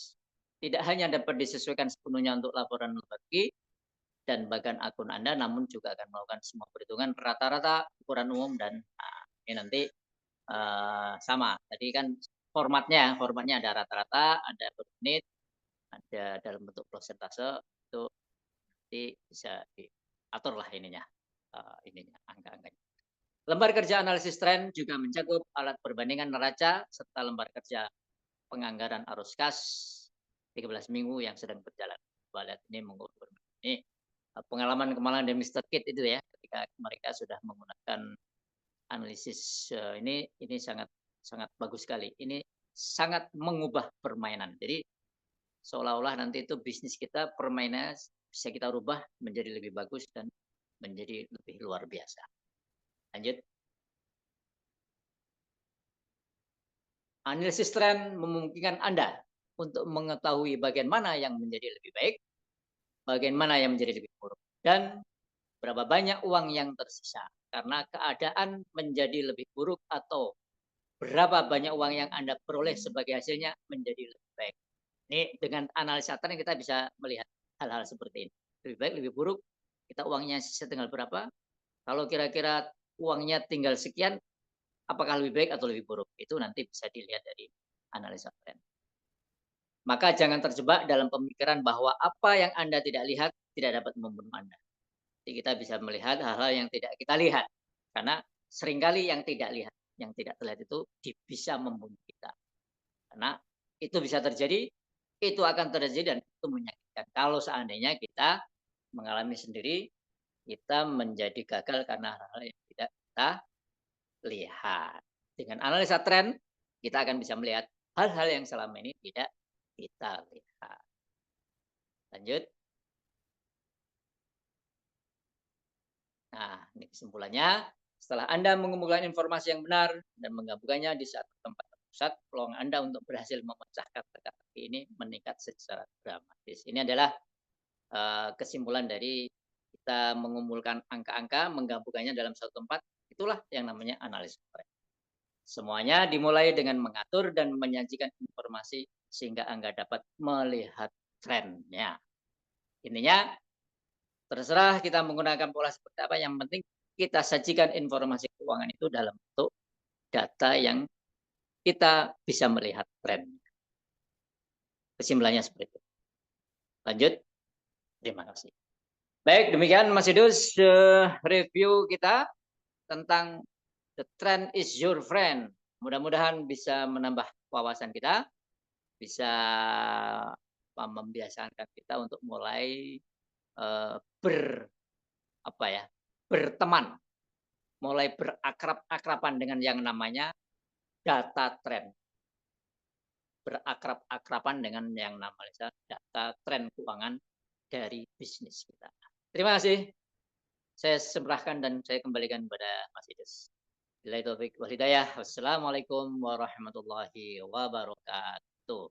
tidak hanya dapat disesuaikan sepenuhnya untuk laporan lembaga dan bagian akun Anda, namun juga akan melakukan semua perhitungan rata-rata, ukuran umum, dan ini nanti sama. Tadi kan formatnya ada rata-rata, ada per menit, ada dalam bentuk persentase, itu nanti bisa diatur lah ininya angka-angkanya. Lembar kerja analisis tren juga mencakup alat perbandingan neraca serta lembar kerja penganggaran arus kas 13 minggu yang sedang berjalan. Lihat ini mengukur ini pengalaman kemalan dari Mr. Kit itu ya, ketika mereka sudah menggunakan analisis ini sangat bagus sekali. Ini sangat mengubah permainan. Jadi seolah-olah nanti itu bisnis kita, permainannya bisa kita rubah menjadi lebih bagus dan menjadi lebih luar biasa. Lanjut. Analisis tren memungkinkan Anda untuk mengetahui bagian mana yang menjadi lebih baik, bagian mana yang menjadi lebih buruk, dan berapa banyak uang yang tersisa karena keadaan menjadi lebih buruk, atau berapa banyak uang yang Anda peroleh sebagai hasilnya menjadi lebih baik. Ini dengan analisa tren kita bisa melihat hal-hal seperti ini. Lebih baik, lebih buruk, kita uangnya sisa tinggal berapa, kalau kira-kira uangnya tinggal sekian, apakah lebih baik atau lebih buruk? Itu nanti bisa dilihat dari analisa tren. Maka jangan terjebak dalam pemikiran bahwa apa yang Anda tidak lihat tidak dapat membunuh Anda. Jadi kita bisa melihat hal-hal yang tidak kita lihat. Karena seringkali yang tidak terlihat itu bisa membunuh kita. Karena itu bisa terjadi, itu akan terjadi, dan itu menyakitkan. Kalau seandainya kita mengalami sendiri, kita menjadi gagal karena hal-hal yang tidak kita lihat. Dengan analisa tren, kita akan bisa melihat hal-hal yang selama ini tidak kita lihat. Lanjut. Nah, ini kesimpulannya. Setelah Anda mengumpulkan informasi yang benar dan menggabungkannya di satu tempat terpusat, peluang Anda untuk berhasil memecahkan teka-teki ini meningkat secara dramatis. Ini adalah kesimpulan dari kita mengumpulkan angka-angka, menggabungkannya dalam satu tempat. Itulah yang namanya analisis tren. Semuanya dimulai dengan mengatur dan menyajikan informasi sehingga Anda dapat melihat trennya. Intinya, terserah kita menggunakan pola seperti apa, yang penting kita sajikan informasi keuangan itu dalam bentuk data yang kita bisa melihat tren. Kesimpulannya seperti itu. Lanjut. Terima kasih. Baik, demikian Mas Idus review kita tentang The Trend is Your Friend. Mudah-mudahan bisa menambah wawasan kita, bisa membiasakan kita untuk mulai berteman, mulai berakrab-akraban dengan yang namanya data tren. Berakrab-akraban dengan yang namanya data tren keuangan dari bisnis kita. Terima kasih. Saya serahkan dan saya kembalikan kepada Mas Idus. Billahi taufik wal hidayah. Wassalamualaikum warahmatullahi wabarakatuh.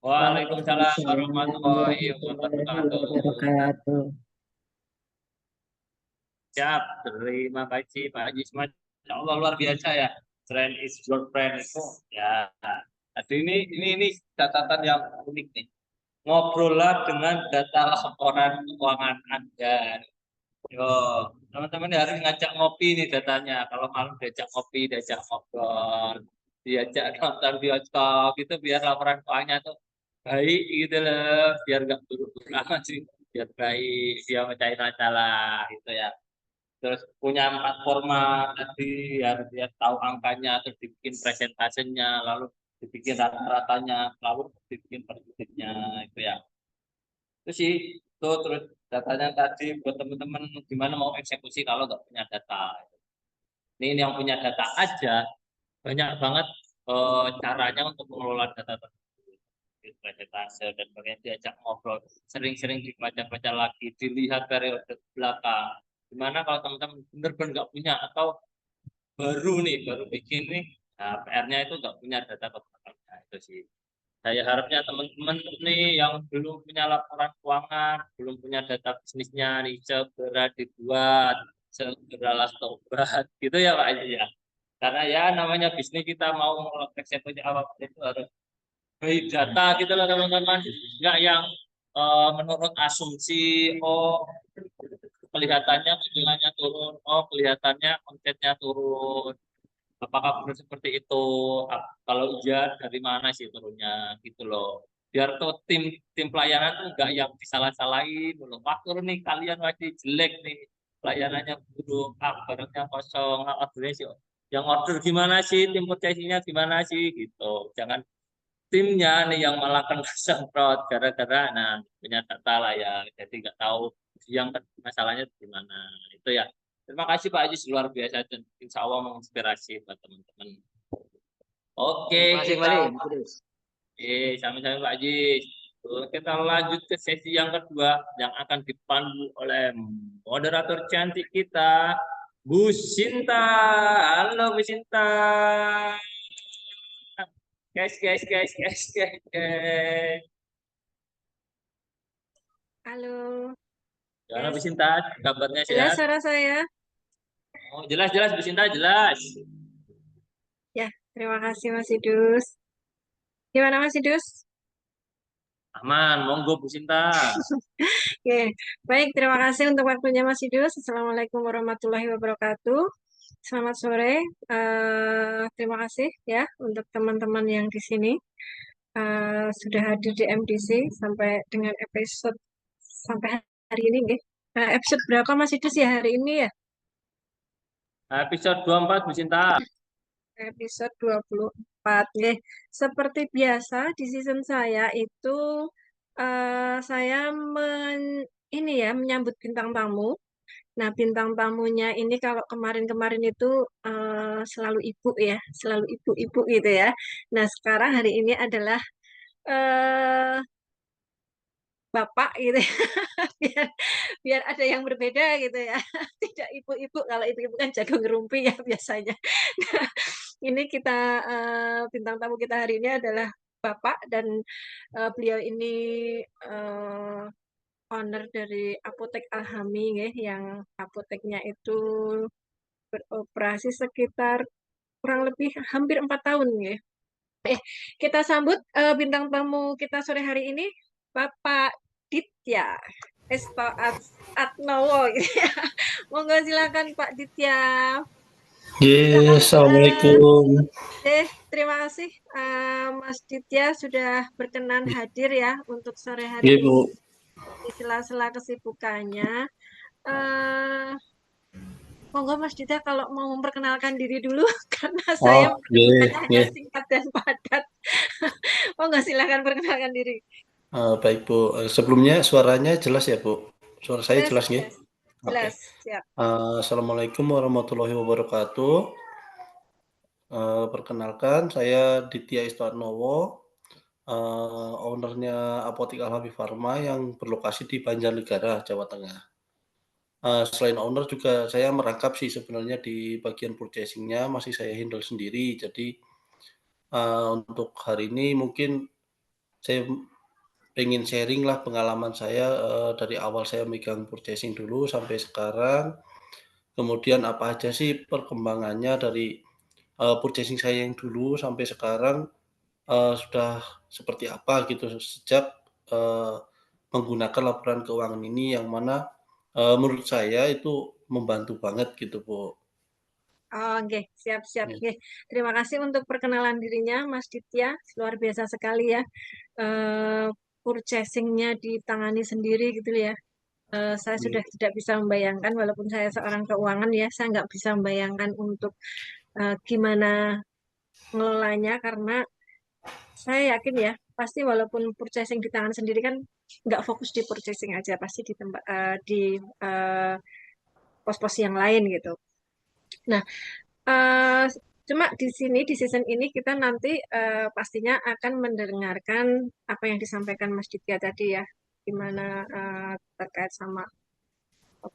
Waalaikumsalam warahmatullahi wabarakatuh. Siap, terima kasih Pak Haji Ismail. Insya Allah luar biasa ya. Trend is your friend itu ya. Jadi ini catatan yang unik nih. Ngobrollah dengan data laporan keuangan Anda. Yo, teman-teman harus ngajak ngopi nih datanya. Kalau malam diajak ngopi, diajak ngobrol, diajak nonton bioskop itu biar laporan keuangannya tuh baik gitu loh, biar nggak buruk-buruk amat sih, biar baik, dia mencari masalah gitu ya. Terus punya 4 format tadi, harus dia tahu angkanya, terus dibikin presentasenya, lalu dibikin rata-ratanya, lalu dibikin persisnya itu ya. Itu sih, itu terus datanya tadi buat teman-teman gimana mau eksekusi kalau nggak punya data. Ini yang punya data aja banyak banget caranya untuk mengelola data tersebut. Presentase dan sebagainya, diajak ngobrol, sering-sering dibaca-baca lagi, dilihat periode belakang. Gimana kalau teman-teman benar-benar nggak punya atau baru bikin nih, nah, PR-nya itu nggak punya data ke belakangnya itu sih. Saya harapnya teman-teman nih yang belum punya laporan keuangan, belum punya data bisnisnya nih segera dibuat, segeralah tobat, gitu ya Pak Haji ya. Karena ya namanya bisnis kita mau eksekusi apa itu harus beri data gitu loh teman-teman, nggak yang menurut asumsi, oh kelihatannya penjualannya turun, oh kelihatannya omsetnya turun. Apakah benar seperti itu? Kalau iya, dari mana sih turunnya gitu loh. Biar tuh tim tim pelayanan tuh nggak yang disalah-salahin loh. Wah turun nih kalian masih jelek nih. Pelayanannya buruk, barangnya kosong, ordernya sih. Yang order gimana sih? Tim purchasing-nya gimana sih? Gitu. Jangan timnya nih yang malah kena semprot gara-gara nah punya data lah ya. Jadi nggak tahu yang masalahnya di mana. Itu ya. Terima kasih Pak Ajis luar biasa dan insya Allah menginspirasi buat teman-teman. Oke, Terima kasih kita kembali, Mas Idris. sama-sama Pak Ajis. Kita lanjut ke sesi yang kedua yang akan dipandu oleh moderator cantik kita, Bu Sinta. Halo Bu Sinta. Guys. Halo, Gimana Bu yes. Sinta? Kabarnya Jelas sehat? suara saya? Oh, jelas Bu Sinta, jelas. Ya, terima kasih Mas Idus. Gimana Mas Idus? Aman, monggo Bu Sinta. Oke, baik, terima kasih untuk waktunya Mas Idus. Assalamualaikum warahmatullahi wabarakatuh. Selamat sore. Terima kasih ya untuk teman-teman yang di sini sudah hadir di MDC sampai dengan episode sampai hari ini, nggih. Episode berapa Mas Idus ya hari ini ya? Episode 24 Bu Sinta. Episode 24. Nggih. Seperti biasa di season saya itu saya ini ya menyambut bintang tamu. Nah, bintang tamunya ini kalau kemarin-kemarin itu selalu ibu ya, selalu ibu-ibu gitu ya. Nah, sekarang hari ini adalah eh bapak gitu ya. Biar, biar ada yang berbeda gitu ya. Tidak ibu-ibu, kalau ibu-ibu kan jagung ngerumpi ya biasanya. Nah, ini kita bintang tamu kita hari ini adalah Bapak dan beliau ini eh, owner dari Apotek Alhami ya, yang apoteknya itu beroperasi sekitar kurang lebih hampir 4 tahun ya. Kita sambut bintang tamu kita sore hari ini, Bapak Ditya Esto Atnowo. Gitu ya. Monggo silakan Pak Ditya. Silakan. Assalamualaikum. Terima kasih Mas Ditya sudah berkenan hadir ya untuk sore hari Iya, ini Bu. di sela-sela kesibukannya. Eh, Monggo Mas Ditya kalau mau memperkenalkan diri dulu karena saya Oh, iya, hanya iya. singkat dan padat. Monggo silakan perkenalkan diri. Baik, Bu. Sebelumnya suaranya jelas ya, Bu? Suara saya Jelas, jelas nggih? jelas, Oke. jelas, siap. Assalamualaikum warahmatullahi wabarakatuh. Perkenalkan, saya Ditya Istoatnowo, ownernya Apotek Alhami Farma yang berlokasi di Banjarnegara, Jawa Tengah. Selain owner juga saya merangkap sih sebenarnya di bagian purchasing-nya masih saya handle sendiri. Jadi, untuk hari ini mungkin saya pengen sharing lah pengalaman saya dari awal saya megang purchasing dulu sampai sekarang. Kemudian apa aja sih perkembangannya dari purchasing saya yang dulu sampai sekarang sudah seperti apa gitu sejak eh, menggunakan laporan keuangan ini yang mana menurut saya itu membantu banget gitu Bu. Oh, oke, siap, siap. Ya, Oke. Terima kasih untuk perkenalan dirinya, Mas Ditya. Luar biasa sekali ya. Eh, Purchasing-nya ditangani sendiri gitu ya. Saya ya, sudah tidak bisa membayangkan, walaupun saya seorang keuangan ya, saya nggak bisa membayangkan untuk gimana ngelolanya, karena saya yakin ya, pasti walaupun purchasing di tangan sendiri kan nggak fokus di purchasing aja, pasti di tempat di eh, pos-pos yang lain gitu. Nah, eh, cuma di sini di season ini kita nanti pastinya akan mendengarkan apa yang disampaikan Mas Ditya tadi ya, gimana terkait sama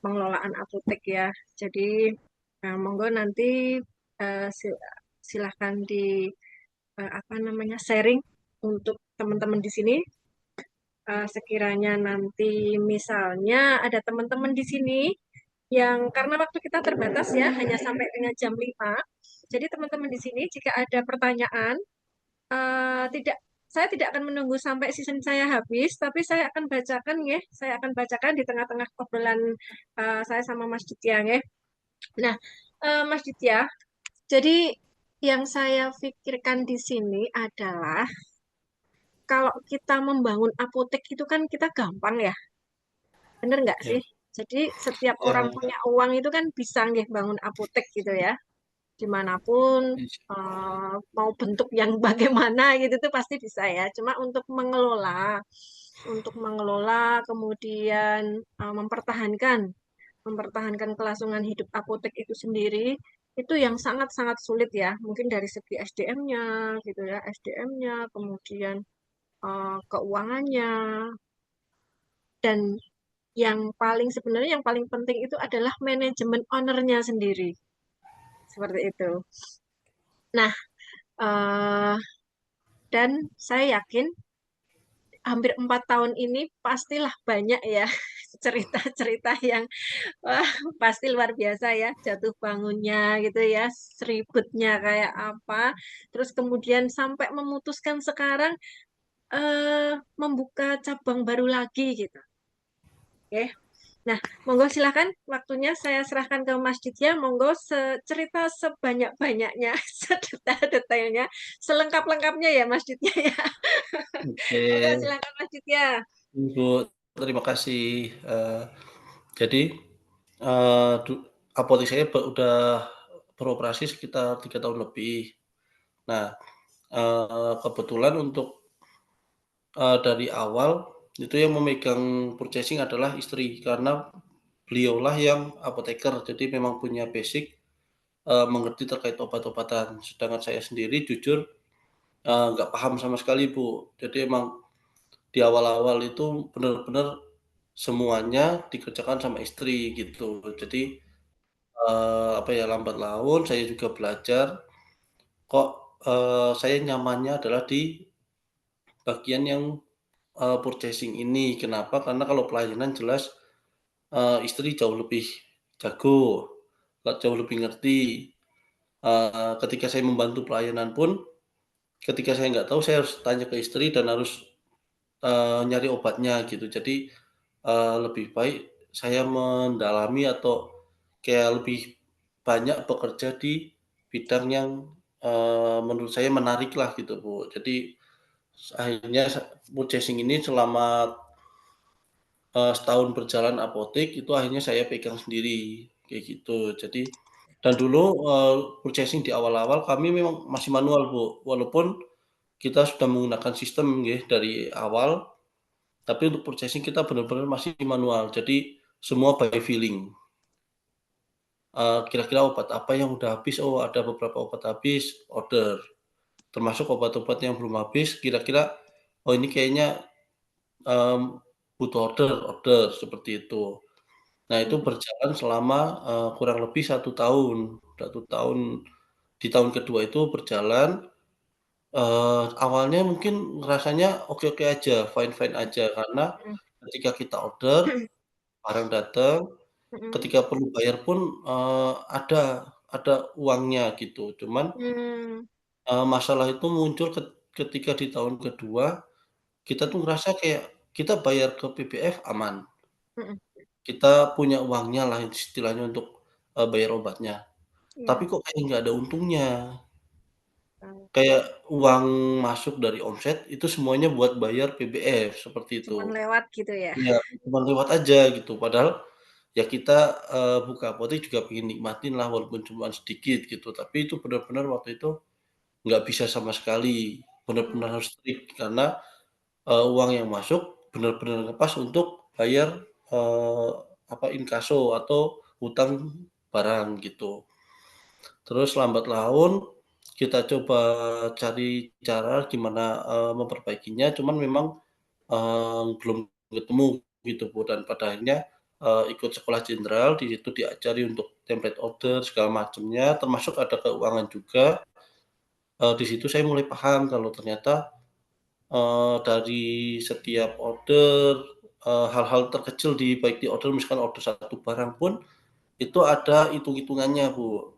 pengelolaan apotek ya. Jadi monggo nanti silahkan di apa namanya sharing untuk teman-teman di sini. Sekiranya nanti misalnya ada teman-teman di sini yang karena waktu kita terbatas ya, hanya sampai dengan jam 5. Jadi teman-teman di sini jika ada pertanyaan, tidak saya tidak akan menunggu sampai season saya habis, tapi saya akan bacakan ya. Saya akan bacakan di tengah-tengah obrolan saya sama Mas Ditya ya. Nah, Mas Ditya, jadi yang saya pikirkan di sini adalah kalau kita membangun apotek itu kan kita gampang ya, bener nggak Ya. sih? Jadi setiap orang Ya, punya uang itu kan bisa nggih bangun apotek gitu ya. Dimanapun mau bentuk yang bagaimana gitu tuh pasti bisa ya. Cuma untuk mengelola kemudian mempertahankan kelangsungan hidup apotek itu sendiri itu yang sangat-sangat sulit ya. Mungkin dari segi SDM-nya gitu ya, SDM-nya, kemudian keuangannya, dan yang paling penting itu adalah manajemen ownernya sendiri. Seperti itu. Nah, eh, dan saya yakin hampir 4 tahun ini pastilah banyak ya cerita-cerita yang wah, pasti luar biasa ya, jatuh bangunnya gitu ya, seributnya kayak apa, terus kemudian sampai memutuskan sekarang membuka cabang baru lagi gitu. Oke. Nah, monggo silakan waktunya saya serahkan ke Mas Ditya. Monggo cerita sebanyak-banyaknya, sedetail-detailnya, selengkap-lengkapnya ya Mas Ditya ya. oke. Monggo silakan Mas Ditya. Ibu, terima kasih. Jadi eh, apotek saya udah beroperasi sekitar 3 tahun lebih. Nah, kebetulan untuk dari awal itu yang memegang purchasing adalah istri karena beliaulah yang apoteker, jadi memang punya basic mengerti terkait obat-obatan. Sedangkan saya sendiri jujur nggak paham sama sekali Bu. Jadi emang di awal-awal itu benar-benar semuanya dikerjakan sama istri gitu. Jadi apa ya, lambat laun saya juga belajar kok saya nyamannya adalah di bagian yang purchasing ini. Kenapa? Karena kalau pelayanan jelas istri jauh lebih jago, jauh lebih ngerti. Ketika saya membantu pelayanan pun, ketika saya nggak tahu saya harus tanya ke istri dan harus nyari obatnya gitu. Jadi lebih baik saya mendalami atau kayak lebih banyak bekerja di bidang yang menurut saya menarik lah gitu Bu. Jadi akhirnya purchasing ini selama setahun berjalan apotek itu akhirnya saya pegang sendiri kayak gitu. Jadi dan dulu purchasing di awal-awal kami memang masih manual Bu, walaupun kita sudah menggunakan sistem nggih dari awal, tapi untuk purchasing kita benar-benar masih manual. Jadi semua by feeling. Kira-kira obat apa yang udah habis, oh ada beberapa obat habis, order. Termasuk obat-obat yang belum habis, kira-kira, oh ini kayaknya mmm, butuh order, seperti itu. Nah itu berjalan selama kurang lebih 1 tahun. 1 tahun, di tahun kedua itu berjalan, awalnya mungkin rasanya oke-oke aja, fine-fine aja, karena ketika kita order, barang datang, ketika perlu bayar pun, ada uangnya gitu. Cuman, masalah itu muncul ketika di tahun kedua, kita tuh ngerasa kayak kita bayar ke PBF aman, kita punya uangnya lah istilahnya untuk, bayar obatnya. Tapi Ya, kok kayak nggak ada untungnya. Kayak uang masuk dari omset itu semuanya buat bayar PBF, seperti itu. cuman lewat gitu ya. Iya, cuman lewat aja gitu. Padahal ya kita, buka apotek juga pengen nikmatin lah walaupun cuman sedikit gitu. Tapi itu benar-benar waktu itu nggak bisa sama sekali. Benar-benar harus strict karena, uang yang masuk benar-benar ngepas untuk bayar, eee, inkaso atau hutang barang gitu. Terus lambat laun kita coba cari cara gimana, memperbaikinya, cuman memang, belum ketemu gitu Bu, dan pada akhirnya, ikut sekolah jenderal, di situ diajari untuk template order segala macamnya, termasuk ada keuangan juga, di situ saya mulai paham kalau ternyata dari setiap order, hal-hal terkecil baik di order misalkan order satu barang pun, itu ada hitung-hitungannya, Bu.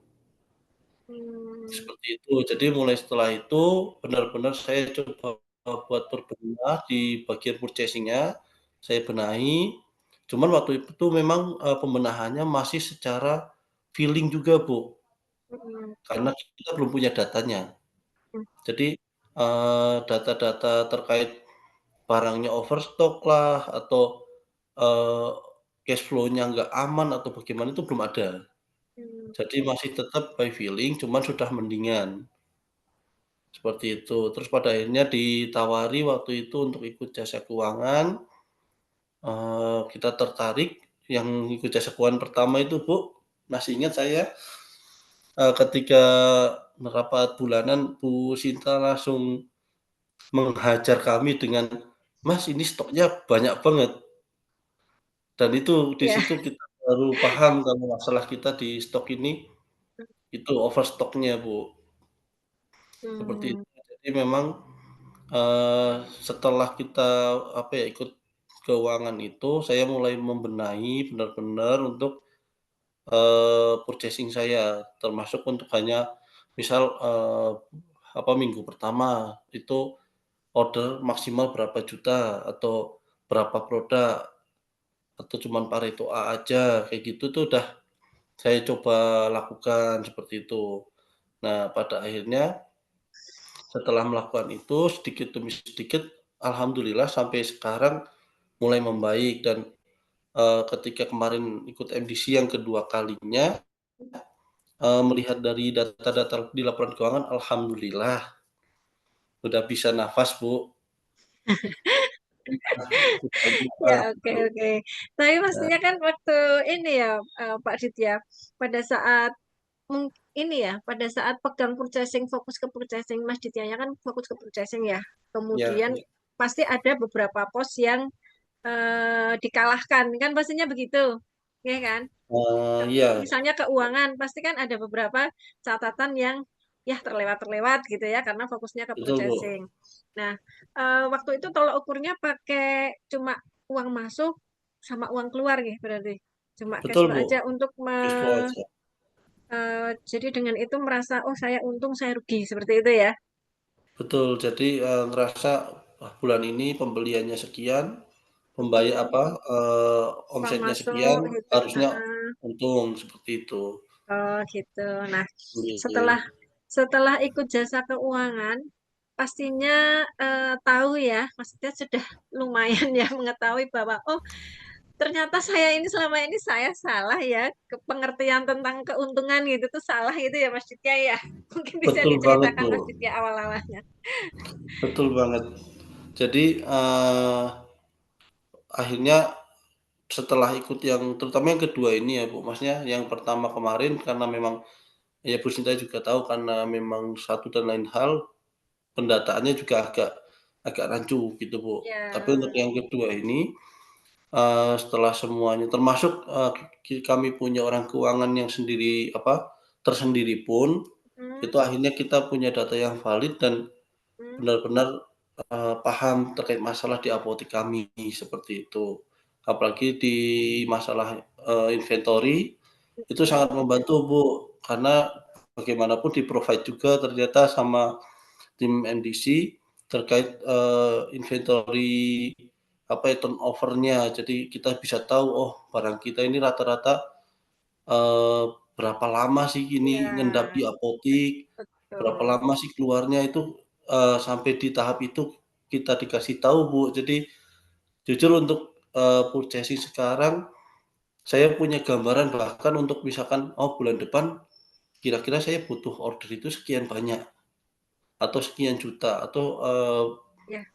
Hmm, Seperti itu. Jadi mulai setelah itu benar-benar saya coba buat berbenah di bagian purchasing-nya, saya benahi. Cuman waktu itu memang, pembenahannya masih secara feeling juga, Bu, hmm, karena kita belum punya datanya. hmm. Jadi, data-data terkait barangnya overstock lah atau, eee, cash flow-nya nggak aman atau bagaimana itu belum ada. Hmm. Jadi masih tetap by feeling, cuman sudah mendingan. Seperti itu. Terus pada akhirnya ditawari waktu itu untuk ikut jasa keuangan, kita tertarik. Yang ikut jasa keuangan pertama itu, Bu, masih ingat saya, ketika rapat bulanan Bu Sinta langsung menghajar kami dengan, "Mas, ini stoknya banyak banget." Dan itu di Ya. situ kita baru paham kalau masalah kita di stok ini, itu overstock-nya, Bu. Seperti Hmm. itu. Jadi memang setelah kita, apa ya, ikut keuangan itu, saya mulai membenahi benar-benar untuk, purchasing saya, termasuk untuk hanya misal, apa, minggu pertama itu order maksimal berapa juta atau berapa produk, atau cuman Pareto A aja, kayak gitu tuh udah saya coba lakukan seperti itu. Nah, pada akhirnya setelah melakukan itu sedikit demi sedikit, alhamdulillah sampai sekarang mulai membaik dan, ketika kemarin ikut MDC yang kedua kalinya, melihat dari data-data di laporan keuangan, alhamdulillah udah bisa nafas, Bu. Ya, oke, Bu. oke. Tapi Nah, pastinya kan waktu ini ya, Pak Ditya, pada saat ini ya, pada saat pegang purchasing, fokus ke purchasing, Mas Dityanya kan fokus ke purchasing ya. ya, Kemudian ya, pasti ada beberapa pos yang dikalahkan, kan pastinya begitu, ya kan? iya, Misalnya keuangan, pasti kan ada beberapa catatan yang ya terlewat-terlewat gitu ya, karena fokusnya ke betul, Bu. purchasing. Nah, waktu itu tolok ukurnya pakai cuma uang masuk sama uang keluar gitu berarti. Cuma cash Betul, flow Bu. aja untuk Cashflow aja. jadi dengan itu merasa, oh saya untung, saya rugi, seperti itu ya. Betul, jadi, ngerasa, wah bulan ini pembeliannya sekian, membayar apa, Mm-mm. Uang omsetnya sekian, masuk gitu. harusnya untung, seperti itu. Oh gitu. Nah, setelah Iya. setelah ikut jasa keuangan, pastinya tahu ya, maksudnya sudah lumayan ya mengetahui bahwa oh ternyata saya ini selama ini saya salah ya, pengertian tentang keuntungan gitu tuh salah gitu ya Mas Ditya ya. Mungkin bisa Betul banget, diceritakan Bu. Mas Ditya awal-awalnya. Betul banget. Jadi, akhirnya setelah ikut yang terutama yang kedua ini ya, Bu, Masnya, yang pertama kemarin karena memang ya Bu Sinta juga tahu karena memang satu dan lain hal, pendataannya juga agak agak rancu gitu, Bu. Tapi untuk Ya, yang kedua ini, setelah semuanya termasuk, kami punya orang keuangan yang sendiri apa, tersendiri pun, hmm, itu akhirnya kita punya data yang valid dan hmm, benar-benar, paham terkait masalah di apotek kami, seperti itu. Apalagi di masalah, inventory, itu sangat hmm, membantu, Bu, karena bagaimanapun di-provide juga ternyata sama tim MDC terkait, inventory, apa ya, turnover-nya. Jadi kita bisa tahu, oh barang kita ini rata-rata, eee, berapa lama sih ini ngendap ya di apotik, berapa betul. lama sih keluarnya itu, sampai di tahap itu kita dikasih tahu, Bu. Jadi jujur untuk, purchasing sekarang, saya punya gambaran bahkan untuk misalkan, oh bulan depan kira-kira saya butuh order itu sekian banyak, atau sekian juta, atau, Ya,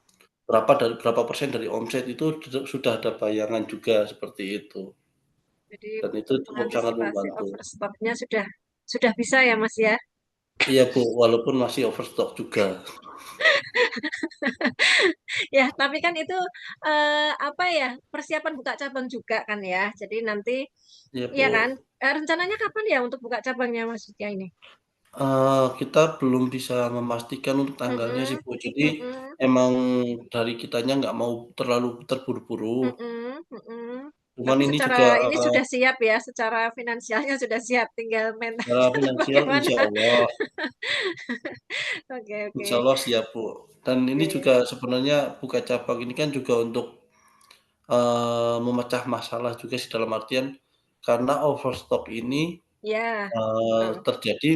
berapa persen dari omset itu sudah ada bayangan juga seperti itu, jadi dan itu untuk cukup sangat mengantisipasi membantu. overstocknya sudah bisa ya Mas ya. Iya, Bu, walaupun masih overstock juga. Ya, tapi kan itu apa ya, persiapan buka cabang juga kan ya. Jadi nanti Iya, iya kan? Bu. Rencananya kapan ya untuk buka cabangnya Mas Ditya ini? Kita belum bisa memastikan untuk tanggalnya sih, Mhm, Bu. Jadi mhm, emang dari kitanya nggak mau terlalu terburu-buru. mhm, mhm. Cuman Tapi ini juga, secara ini sudah siap ya, secara finansialnya sudah siap, tinggal secara mentalnya atau finansial bagaimana? Oke, oke. Insya Allah siap, Bu. Dan ini juga Oke. sebenarnya buka cabang ini kan juga untuk memecah masalah juga sih dalam artian karena overstock ini Ya, betul. terjadi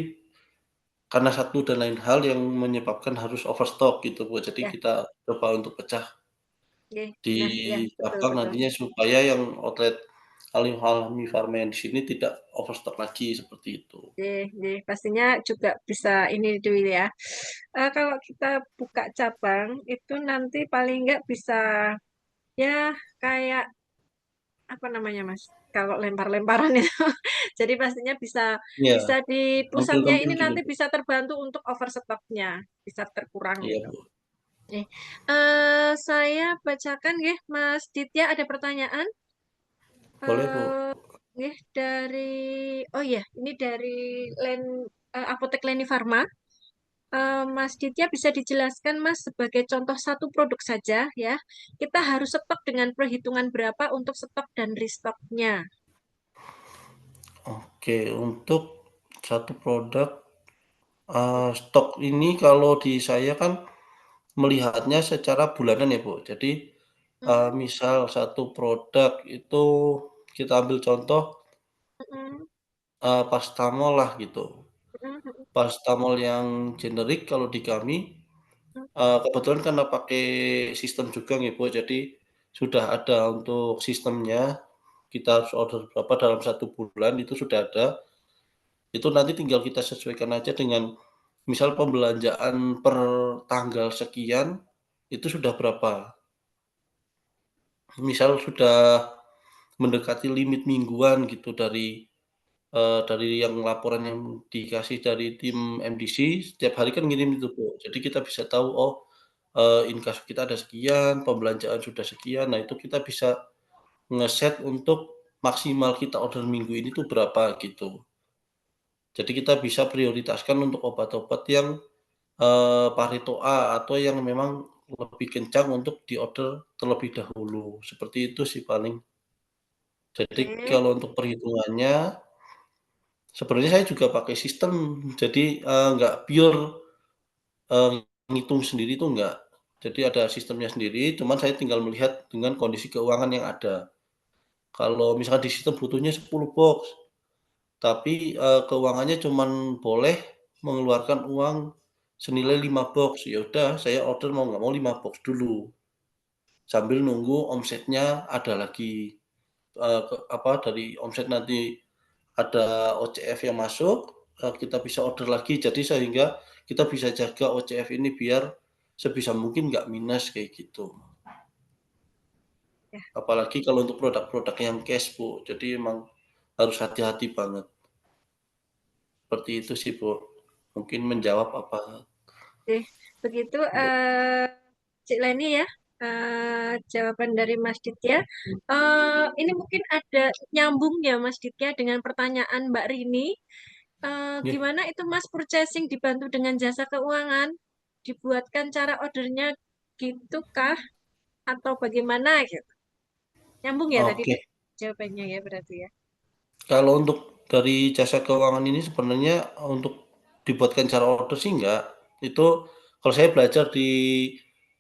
karena satu dan lain hal yang menyebabkan harus overstock gitu, Bu. Jadi Ya, kita coba untuk pecah oke. di Nah, ya, betul, cabang betul. nantinya supaya yang outlet Almi Farma yang di sini tidak overstock lagi seperti itu. Oke, oke. Pastinya juga bisa ini dulu ya. Kalau kita buka cabang, itu nanti paling nggak bisa ya kayak apa namanya Mas? Kalau lempar-lemparan itu. Jadi pastinya bisa Iya, bisa di pusatnya tampil-tampil ini dulu, nanti Bu. bisa terbantu untuk overstocknya, bisa terkurang Iya, gitu. Bu. Oke. Saya bacakan ya, Mas Ditya ada pertanyaan. Boleh, Bu. Eh, nggih, dari oh iya, ini dari Apotek Leni Farma. Mas Ditya bisa dijelaskan Mas sebagai contoh satu produk saja ya. Kita harus stok dengan perhitungan berapa untuk stok dan restoknya. Oke, untuk satu produk, stok ini kalau di saya kan melihatnya secara bulanan ya, Bu. Jadi, Hmm, misal satu produk itu kita ambil contoh, hmm, Pastamol lah gitu. hmm, hmm, Pastamol yang generik kalau di kami, hmm. kebetulan karena pakai sistem juga nih, Bu, jadi sudah ada untuk sistemnya, kita harus order berapa dalam satu bulan itu sudah ada. Itu nanti tinggal kita sesuaikan aja dengan misal pembelanjaan per tanggal sekian, itu sudah berapa. Misal sudah mendekati limit mingguan gitu dari yang laporan yang dikasih dari tim MDC, setiap hari kan ngirim itu, Bu. Jadi kita bisa tahu, oh, income kita ada sekian, pembelanjaan sudah sekian. Nah, itu kita bisa ngeset untuk maksimal kita order minggu ini tuh berapa gitu. Jadi kita bisa prioritaskan untuk obat-obat yang Pareto A atau yang memang lebih kencang untuk diorder terlebih dahulu, seperti itu sih paling. Jadi Oke, kalau untuk perhitungannya, sebenarnya saya juga pakai sistem, jadi, nggak pure, eee, ngitung sendiri itu enggak. Jadi ada sistemnya sendiri, cuman saya tinggal melihat dengan kondisi keuangan yang ada. Kalau misalkan di sistem butuhnya 10 box, tapi, keuangannya cuman boleh mengeluarkan uang senilai 5 box, ya udah saya order mau nggak mau 5 box dulu. Sambil nunggu omsetnya ada lagi, dari omset nanti ada OCF yang masuk, kita bisa order lagi. Jadi sehingga kita bisa jaga OCF ini biar sebisa mungkin nggak minus kayak gitu. ya. Apalagi kalau untuk produk-produk yang cash, Bu. Jadi emang harus hati-hati banget. Seperti itu sih, Bu. Mungkin menjawab apa Oke, begitu Bu Cik Leni ya. Jawaban dari Mas Ditya. Ini mungkin ada nyambungnya Mas Ditya dengan pertanyaan Mbak Rini. ya, Gimana itu Mas purchasing dibantu dengan jasa keuangan? Dibuatkan cara ordernya gitu kah? Atau bagaimana gitu? Nyambung ya tadi oke. jawabannya ya berarti ya. Kalau untuk dari jasa keuangan ini sebenarnya untuk dibuatkan cara order sih enggak. Itu kalau saya belajar di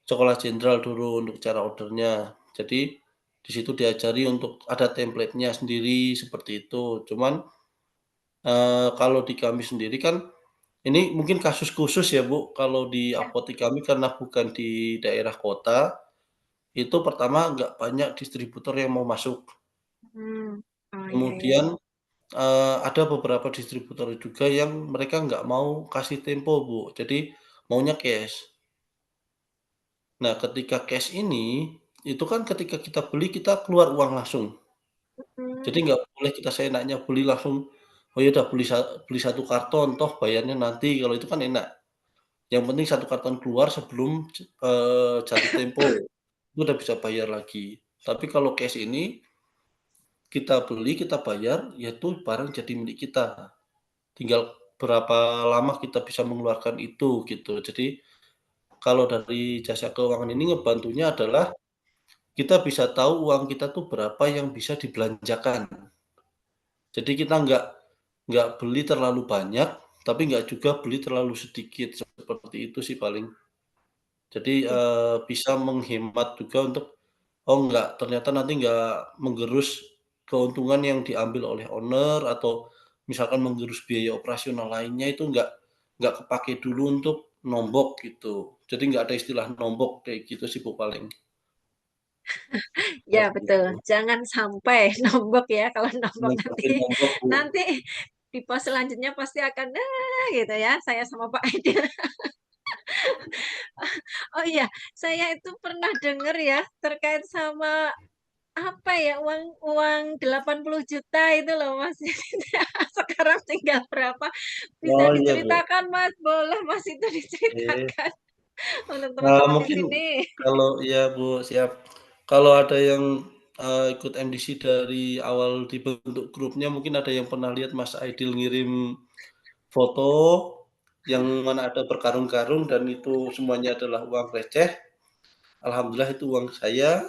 sekolah jenderal dulu untuk cara ordernya. Jadi di situ diajari untuk ada template-nya sendiri seperti itu. Cuman, kalau di kami sendiri kan ini mungkin kasus khusus ya, Bu, kalau di Ya. apotek kami karena bukan di daerah kota, itu pertama nggak banyak distributor yang mau masuk. Hmm. Oh iya iya. Kemudian ada beberapa distributor juga yang mereka nggak mau kasih tempo, Bu. Jadi maunya cash. Nah, ketika cash ini, itu kan ketika kita beli kita keluar uang langsung. Jadi Hmm. nggak boleh kita seenaknya beli langsung, "Oh ya udah beli 1 karton, toh bayarnya nanti." Kalau itu kan enak. Yang penting satu karton keluar sebelum jatuh tempo, itu udah bisa bayar lagi. Tapi kalau cash ini, kita beli, kita bayar, ya itu barang jadi milik kita. Tinggal berapa lama kita bisa mengeluarkan itu gitu. Jadi kalau dari jasa keuangan ini ngebantunya adalah kita bisa tahu uang kita tuh berapa yang bisa dibelanjakan. Jadi kita nggak beli terlalu banyak, tapi nggak juga beli terlalu sedikit, seperti itu sih paling. Jadi, bisa menghemat juga untuk, oh nggak, ternyata nanti nggak menggerus keuntungan yang diambil oleh owner atau misalkan menggerus biaya operasional lainnya itu nggak kepakai dulu untuk nombok gitu. Jadi nggak ada istilah nombok kayak gitu sih Bu paling, Ya, seperti betul. itu. Jangan sampai nombok ya. Kalau nombok Jangan nanti sampai nombok Bu. nanti di pos selanjutnya pasti akan gitu ya. Saya sama Pak Aidil. Oh iya, saya itu pernah dengar ya terkait sama apa ya uang uang 80 juta itu loh Mas. Sekarang tinggal berapa? Bisa Oh iya Bu, diceritakan Mas? Boleh Mas itu oke. diceritakan untuk teman-teman di Mungkin sini. kalau iya Bu, siap. Kalau ada yang, ikut MDC dari awal dibentuk grupnya mungkin ada yang pernah lihat Mas Aidil ngirim foto yang mana ada berkarung-karung dan itu semuanya adalah uang receh. Alhamdulillah itu uang saya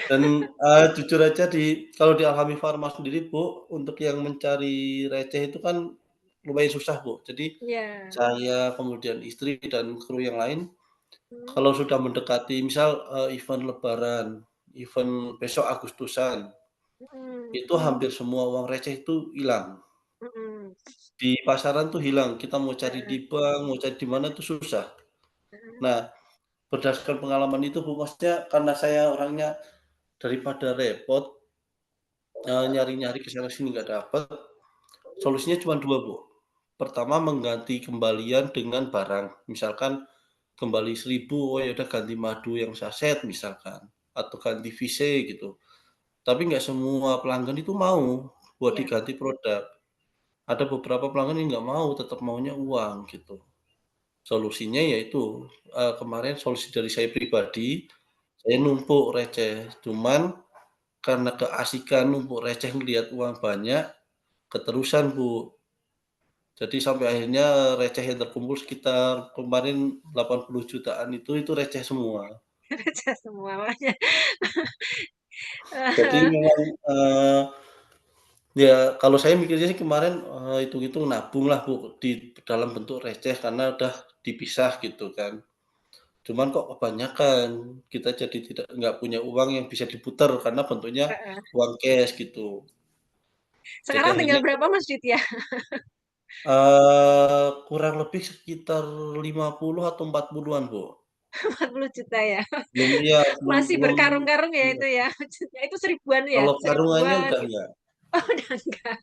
dan, jujur aja kalau di Alhami Farma sendiri Bu, untuk yang mencari receh itu kan lumayan susah Bu. Jadi Ya. saya, kemudian istri dan kru yang lain, Hmm, kalau sudah mendekati misal, event lebaran, event besok Agustusan, mhm, itu hampir semua uang receh itu hilang. mhm, Di pasaran tuh hilang, kita mau cari di heeh, bank, mau cari di mana tuh susah. heeh, Nah, berdasarkan pengalaman itu Bu, maksudnya karena saya orangnya daripada repot, nyari-nyari ke sana sini nggak dapet, solusinya cuma 2 Bu. Pertama mengganti kembalian dengan barang, misalkan kembali 1.000, oh ya udah ganti madu yang saset misalkan, atau ganti vise gitu. Tapi nggak semua pelanggan itu mau buat iya, diganti produk. Ada beberapa pelanggan yang nggak mau, tetap maunya uang gitu. Solusinya yaitu, kemarin solusi dari saya pribadi, saya numpuk receh. Cuman karena keasikan numpuk receh ngelihat uang banyak, keterusan Bu. Jadi sampai akhirnya receh yang terkumpul sekitar kemarin 80 jutaan itu receh semua. receh semua makanya. Jadi memang, ya kalau saya mikirnya sih kemarin, hitung-hitung nabung lah Bu, di dalam bentuk receh karena udah dipisah gitu kan. Cuman kok kebanyakan, kita jadi nggak punya uang yang bisa diputar karena bentuknya Heeh. uang cash gitu. Jadi Sekarang tinggal akhirnya, berapa Mas Ditya? kurang lebih sekitar 50 atau 40-an Bu. 40 juta ya? Belum iya, belum Masih belum berkarung-karung ya iya. itu ya? Itu seribuan ya? Kalau karungannya Seribuan udah gitu? enggak, Oh udah enggak?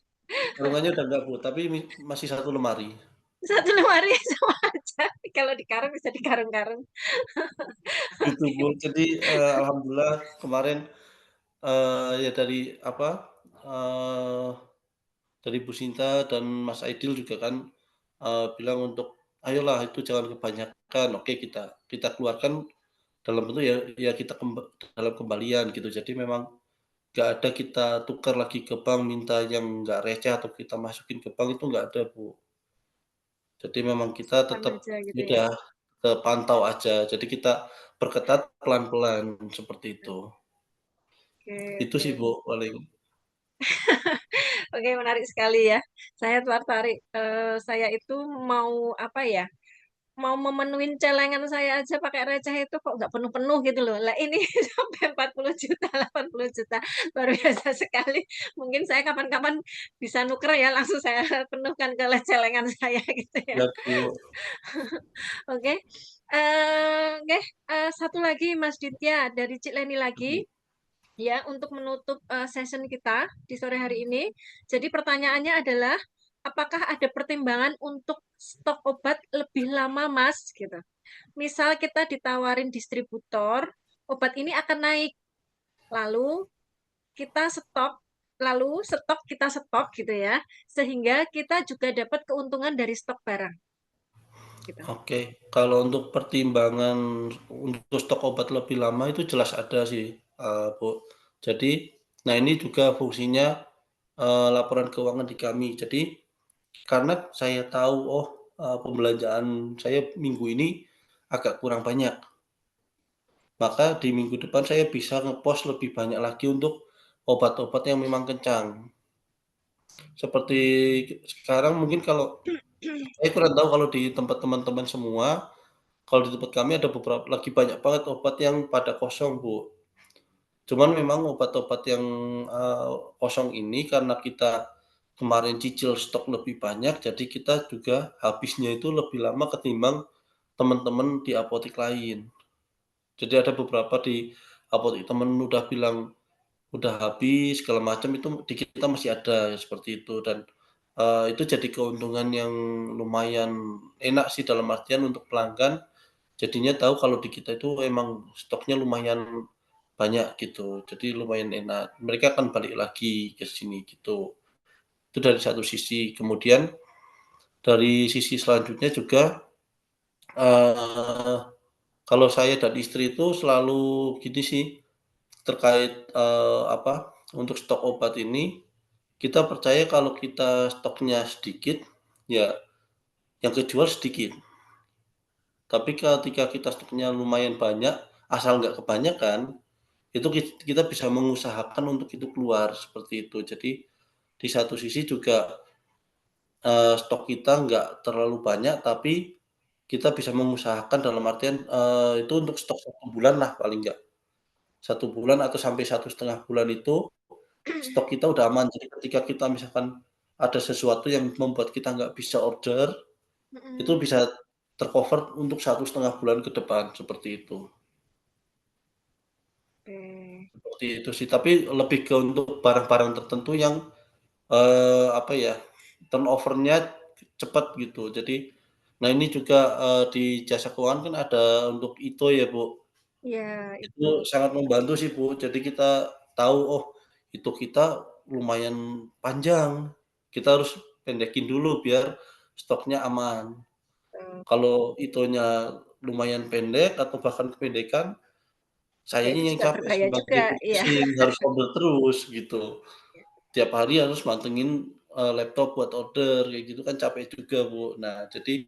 karungannya udah enggak Bu, tapi masih satu lemari. Satu lemari sama aja. Kalau dikarung bisa dikarung-karung. Gitu Bu. Jadi, alhamdulillah kemarin, ya dari apa, eee, dari Bu Sinta dan Mas Aidil juga kan, bilang untuk, "Ayolah itu jangan kebanyakan." Oke kita kita keluarkan dalam bentuk ya kita dalam kembalian gitu. Jadi memang nggak ada kita tukar lagi ke bank minta yang nggak receh atau kita masukin ke bank itu nggak ada, Bu. Jadi memang kita Simpan tetap aja ya gitu ya? udah pantau aja. Jadi kita perketat pelan-pelan seperti itu. Oke, Itu oke. sih, Bu, paling. Oke, menarik sekali ya. Saya tertarik. Saya itu mau apa ya? Mau memenuhin celengan saya aja pakai receh itu kok nggak penuh-penuh gitu loh. Lah ini sampai 40 juta, 80 juta. Luar biasa sekali. Mungkin saya kapan-kapan bisa nuker ya, langsung saya penuhkan ke celengan saya gitu ya. Ya, Bu. Oke. Oke, satu lagi Mas Ditya dari Cik Leni lagi. Ya, untuk menutup session kita di sore hari ini. Jadi pertanyaannya adalah, apakah ada pertimbangan untuk stok obat lebih lama, Mas? Gitu. Misal kita ditawarin distributor, obat ini akan naik, lalu kita stok gitu ya, sehingga kita juga dapat keuntungan dari stok barang. Gitu. Oke, kalau untuk pertimbangan untuk stok obat lebih lama itu jelas ada sih, Bu. Jadi, nah ini juga fungsinya, laporan keuangan di kami. Jadi, karena saya tahu, oh, pembelanjaan saya minggu ini agak kurang banyak. Maka di minggu depan saya bisa ngepost lebih banyak lagi untuk obat-obat yang memang kencang. Seperti sekarang mungkin kalau saya kurang tahu kalau di tempat teman-teman semua, kalau di tempat kami ada beberapa lagi banyak banget obat yang pada kosong, Bu. Cuman memang obat-obat yang, kosong ini karena kita kemarin cicil stok lebih banyak, jadi kita juga habisnya itu lebih lama ketimbang teman-teman di apotek lain. Jadi ada beberapa di apotek temen udah bilang udah habis segala macam itu di kita masih ada, seperti itu dan, itu jadi keuntungan yang lumayan enak sih dalam artian untuk pelanggan, jadinya tahu kalau di kita itu emang stoknya lumayan banyak gitu, jadi lumayan enak. Mereka akan balik lagi ke sini gitu. Itu dari satu sisi. Kemudian dari sisi selanjutnya juga, eee, kalau saya dan istri itu selalu gini sih, terkait, apa, untuk stok obat ini, kita percaya kalau kita stoknya sedikit, ya yang kejual sedikit. Tapi ketika kita stoknya lumayan banyak, asal nggak kebanyakan, itu kita bisa mengusahakan untuk itu keluar, seperti itu. Jadi, di satu sisi juga, stok kita nggak terlalu banyak, tapi kita bisa mengusahakan dalam artian, itu untuk stok 1 bulan lah paling nggak. 1 bulan atau sampai 1,5 bulan itu stok kita udah aman. Jadi ketika kita misalkan ada sesuatu yang membuat kita nggak bisa order, itu Mm-mm. bisa tercover untuk 1,5 bulan ke depan, seperti itu. Oke. Seperti itu sih, tapi lebih ke untuk barang-barang tertentu yang, apa ya, turnover-nya cepat gitu. Jadi nah ini juga, di jasa keuangan kan ada untuk ITO ya, Bu. Ya, Itu itu. sangat membantu sih, Bu. Jadi kita tahu, oh itu kita lumayan panjang, kita harus pendekin dulu biar stoknya aman. eh, Kalau itunya lumayan pendek atau bahkan kependekan, ya sayanya itu yang juga capek berbahaya sebagai juga, ya. purchasing, harus order terus gitu. Tiap hari harus mantengin, laptop buat order, kayak gitu kan capek juga, Bu. Nah, jadi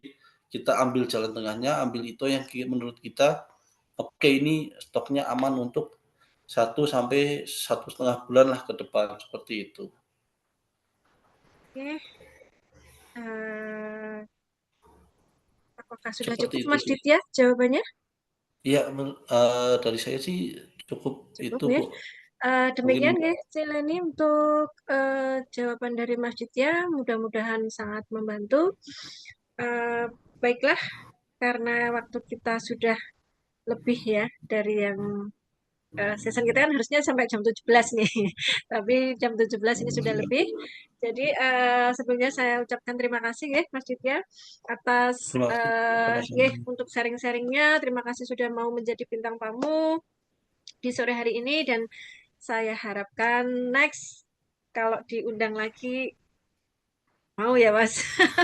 kita ambil jalan tengahnya, ambil itu yang menurut kita, oke ini stoknya aman untuk 1 sampai 1,5 bulan lah ke depan, seperti itu. Oke. eh, Apakah sudah Seperti cukup, itu Mas sih. Ditya, jawabannya? Iya, dari saya sih cukup Cukup itu, ya. Bu. Mungkin Demikian ya, Cileni untuk jawaban dari Mas Ditya. Mudah-mudahan sangat membantu. Eh, Baiklah, karena waktu kita sudah lebih ya dari yang season kita kan harusnya sampai jam 17 nih. Tapi jam 17 ini sudah lebih. Jadi sebelumnya saya ucapkan terima kasih ya Mas Ditya atas terima kasih sama-sama. ya untuk sharing-sharingnya. Terima kasih sudah mau menjadi bintang tamu di sore hari ini dan saya harapkan next kalau diundang lagi mau ya Mas,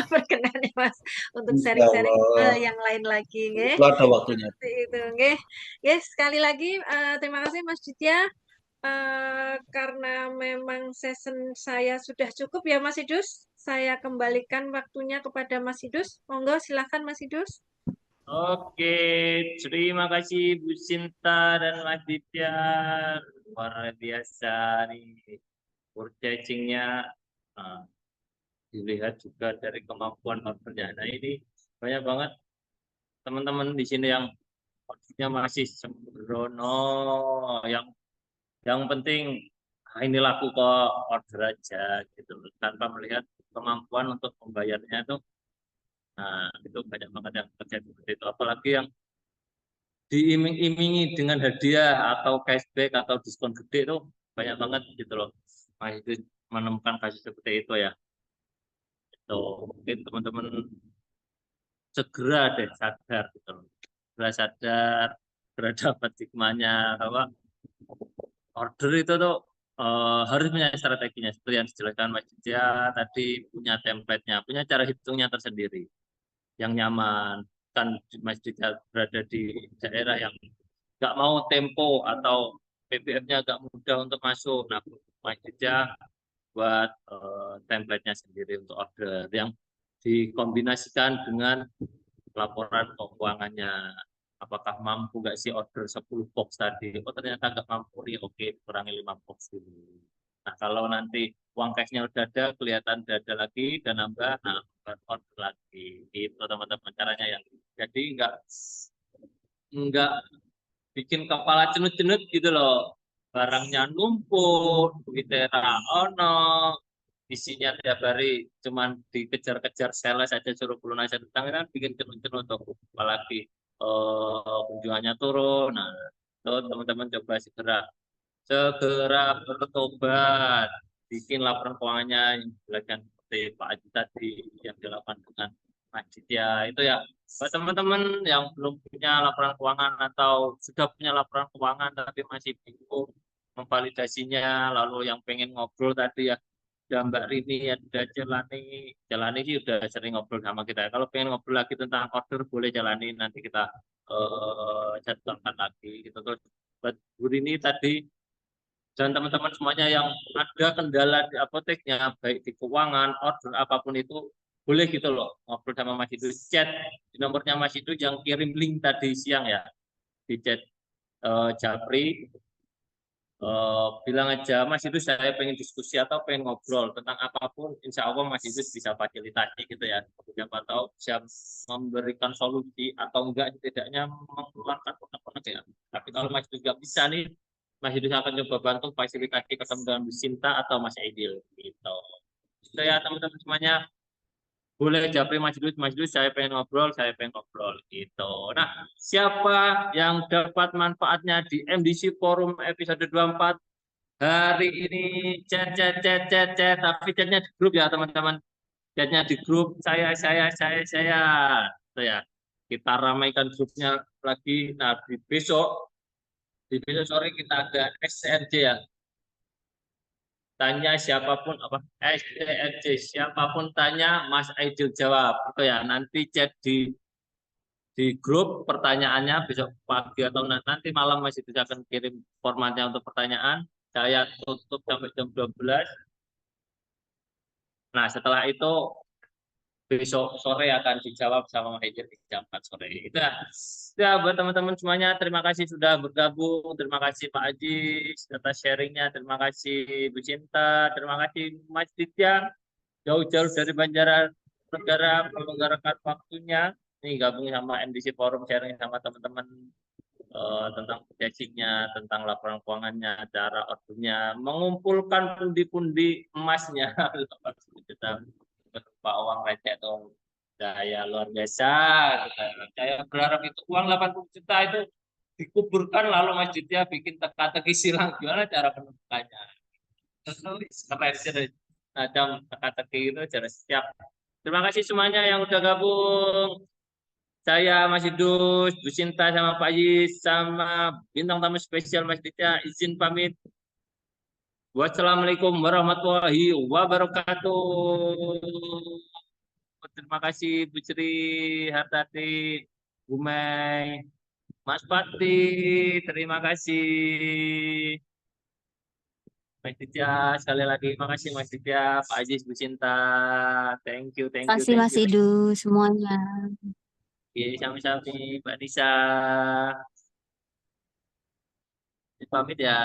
berkenan ya Mas untuk sharing-sharing Insyaallah, yang lain lagi, nggih. kalau ada waktunya. Seperti itu, nggih. Nggih, sekali lagi terima kasih Mas Ditya. Karena memang season saya sudah cukup ya Mas Idus, saya kembalikan waktunya kepada Mas Idus. Monggo silakan Mas Idus. Oke, terima kasih Bu Sinta dan Mas Ditya. Luar biasa nih. Purchasing-nya dilihat juga dari kemampuan ordernya. Nah ini banyak banget teman-teman di sini yang ordernya masih sembrono, yang penting ini laku kok order aja gitu tanpa melihat kemampuan untuk membayarnya itu. Nah, itu banyak banget yang terjadi seperti itu. Apalagi yang diiming-imingi dengan hadiah atau cashback atau diskon gede itu banyak banget gitu loh. Nah, itu menemukan kasus seperti itu ya. Itu mungkin teman-teman segera deh sadar gitu loh. Segera sadar, segera dapat hikmahnya bahwa order itu tuh harus punya strateginya seperti yang dijelaskan Mas Ditya tadi, punya template-nya, punya cara hitungnya tersendiri yang nyaman. Kan Mas Ditya berada di daerah yang nggak mau tempo atau PPF-nya agak mudah untuk masuk. Nah, Mas Ditya buat template-nya sendiri untuk order yang dikombinasikan dengan laporan keuangannya. Apakah mampu nggak sih order 10 box tadi? Oh ternyata nggak mampu, ya oke, kurangi 5 box dulu. Nah kalau nanti uang cashnya udah ada, kelihatan udah ada lagi, dan nambah, nah order lagi. Itu teman-teman caranya ya. Jadi nggak bikin kepala cenut-cenut gitu loh. Barangnya numpuk, duitnya ono, isinya tiap hari cuman dikejar-kejar sales aja suruh pelunasan utang kan bikin cenut-cenut tuh. Apalagi kunjungannya turun. Nah, itu teman-teman coba segera bertobat, bikin laporan keuangannya yang dijelaskan seperti Pak Haji tadi yang dilakukan dengan masjid ya. Itu ya buat teman-teman yang belum punya laporan keuangan atau sudah punya laporan keuangan tapi masih bingung memvalidasinya, lalu yang pengen ngobrol tadi ya, udah Mbak Rini ya, udah jalani sih udah sering ngobrol sama kita. Kalau pengen ngobrol lagi tentang order boleh jalani, nanti kita jadwalkan lagi gitu. Terus buat Bu Rini tadi dan teman-teman semuanya yang ada kendala di apoteknya, baik di keuangan, order apapun itu, boleh gitu loh ngobrol sama Mas Idus, chat di nomornya Mas Idus yang kirim link tadi siang ya, di chat Japri, bilang aja Mas Idus saya pengen diskusi atau pengen ngobrol tentang apapun, insya Allah Mas Idus bisa fasilitasi gitu ya, siapa tahu bisa memberikan solusi atau enggak setidaknya mengeluarkan unek-unek ya. Tapi kalau Mas Idus nggak bisa nih, Mas Idus akan coba bantu fasilitasi ketemu dengan Bu Sinta atau Mas Aidil gitu. Itu ya teman-teman semuanya, boleh japri Mas Idus saya pengen ngobrol, saya pengen ngobrol gitu. Nah, siapa yang dapat manfaatnya di MDC Forum episode 24 hari ini? Chat, tapi chatnya di grup ya teman-teman. Chatnya di grup saya. Itu ya. Kita ramaikan grupnya lagi. Nah, di besok sore kita ada SRJ ya. Tanya siapapun apa STRJ, siapapun tanya Mas Aidil jawab. Itu ya, nanti chat di grup pertanyaannya besok pagi atau nanti malam masih bisa akan kirim formatnya untuk pertanyaan. Saya tutup sampai jam 12. Nah, setelah itu besok sore akan dijawab sama manajer di jam 4 sore. Itu ya. Ya, buat teman-teman semuanya, terima kasih sudah bergabung. Terima kasih Pak Aji atas sharingnya. Terima kasih Bu Cinta. Terima kasih Mas Ditya. Jauh-jauh dari Banjarnegara menggarakan waktunya. Ini gabung sama MDC Forum, sharing sama teman-teman tentang projectnya, tentang laporan keuangannya, cara ordernya, mengumpulkan pundi-pundi emasnya. Kita berupa uang receh atau daya luar biasa. Saya berharap itu uang 80 juta itu dikuburkan lalu masjidnya bikin teka-teki silang. Gimana cara penentukannya? Keren sih, macam teka-teki itu cara siap. Terima kasih semuanya yang udah gabung. Saya Mas Idus, Bu Sinta sama Pak Yis sama bintang tamu spesial Mas Ditya izin pamit. Wassalamualaikum warahmatullahi wabarakatuh. Terima kasih Bu Cri, Hartati, Bu Mei, Mas Pati, terima kasih. Mas Ditya, sekali lagi makasih Mas Ditya, Pak Aziz, Bu Cinta. Thank you, thank you, Kasih thank Mas you. Idu semuanya. Oke, sami-sami, Mbak Nisa. Pamit ya.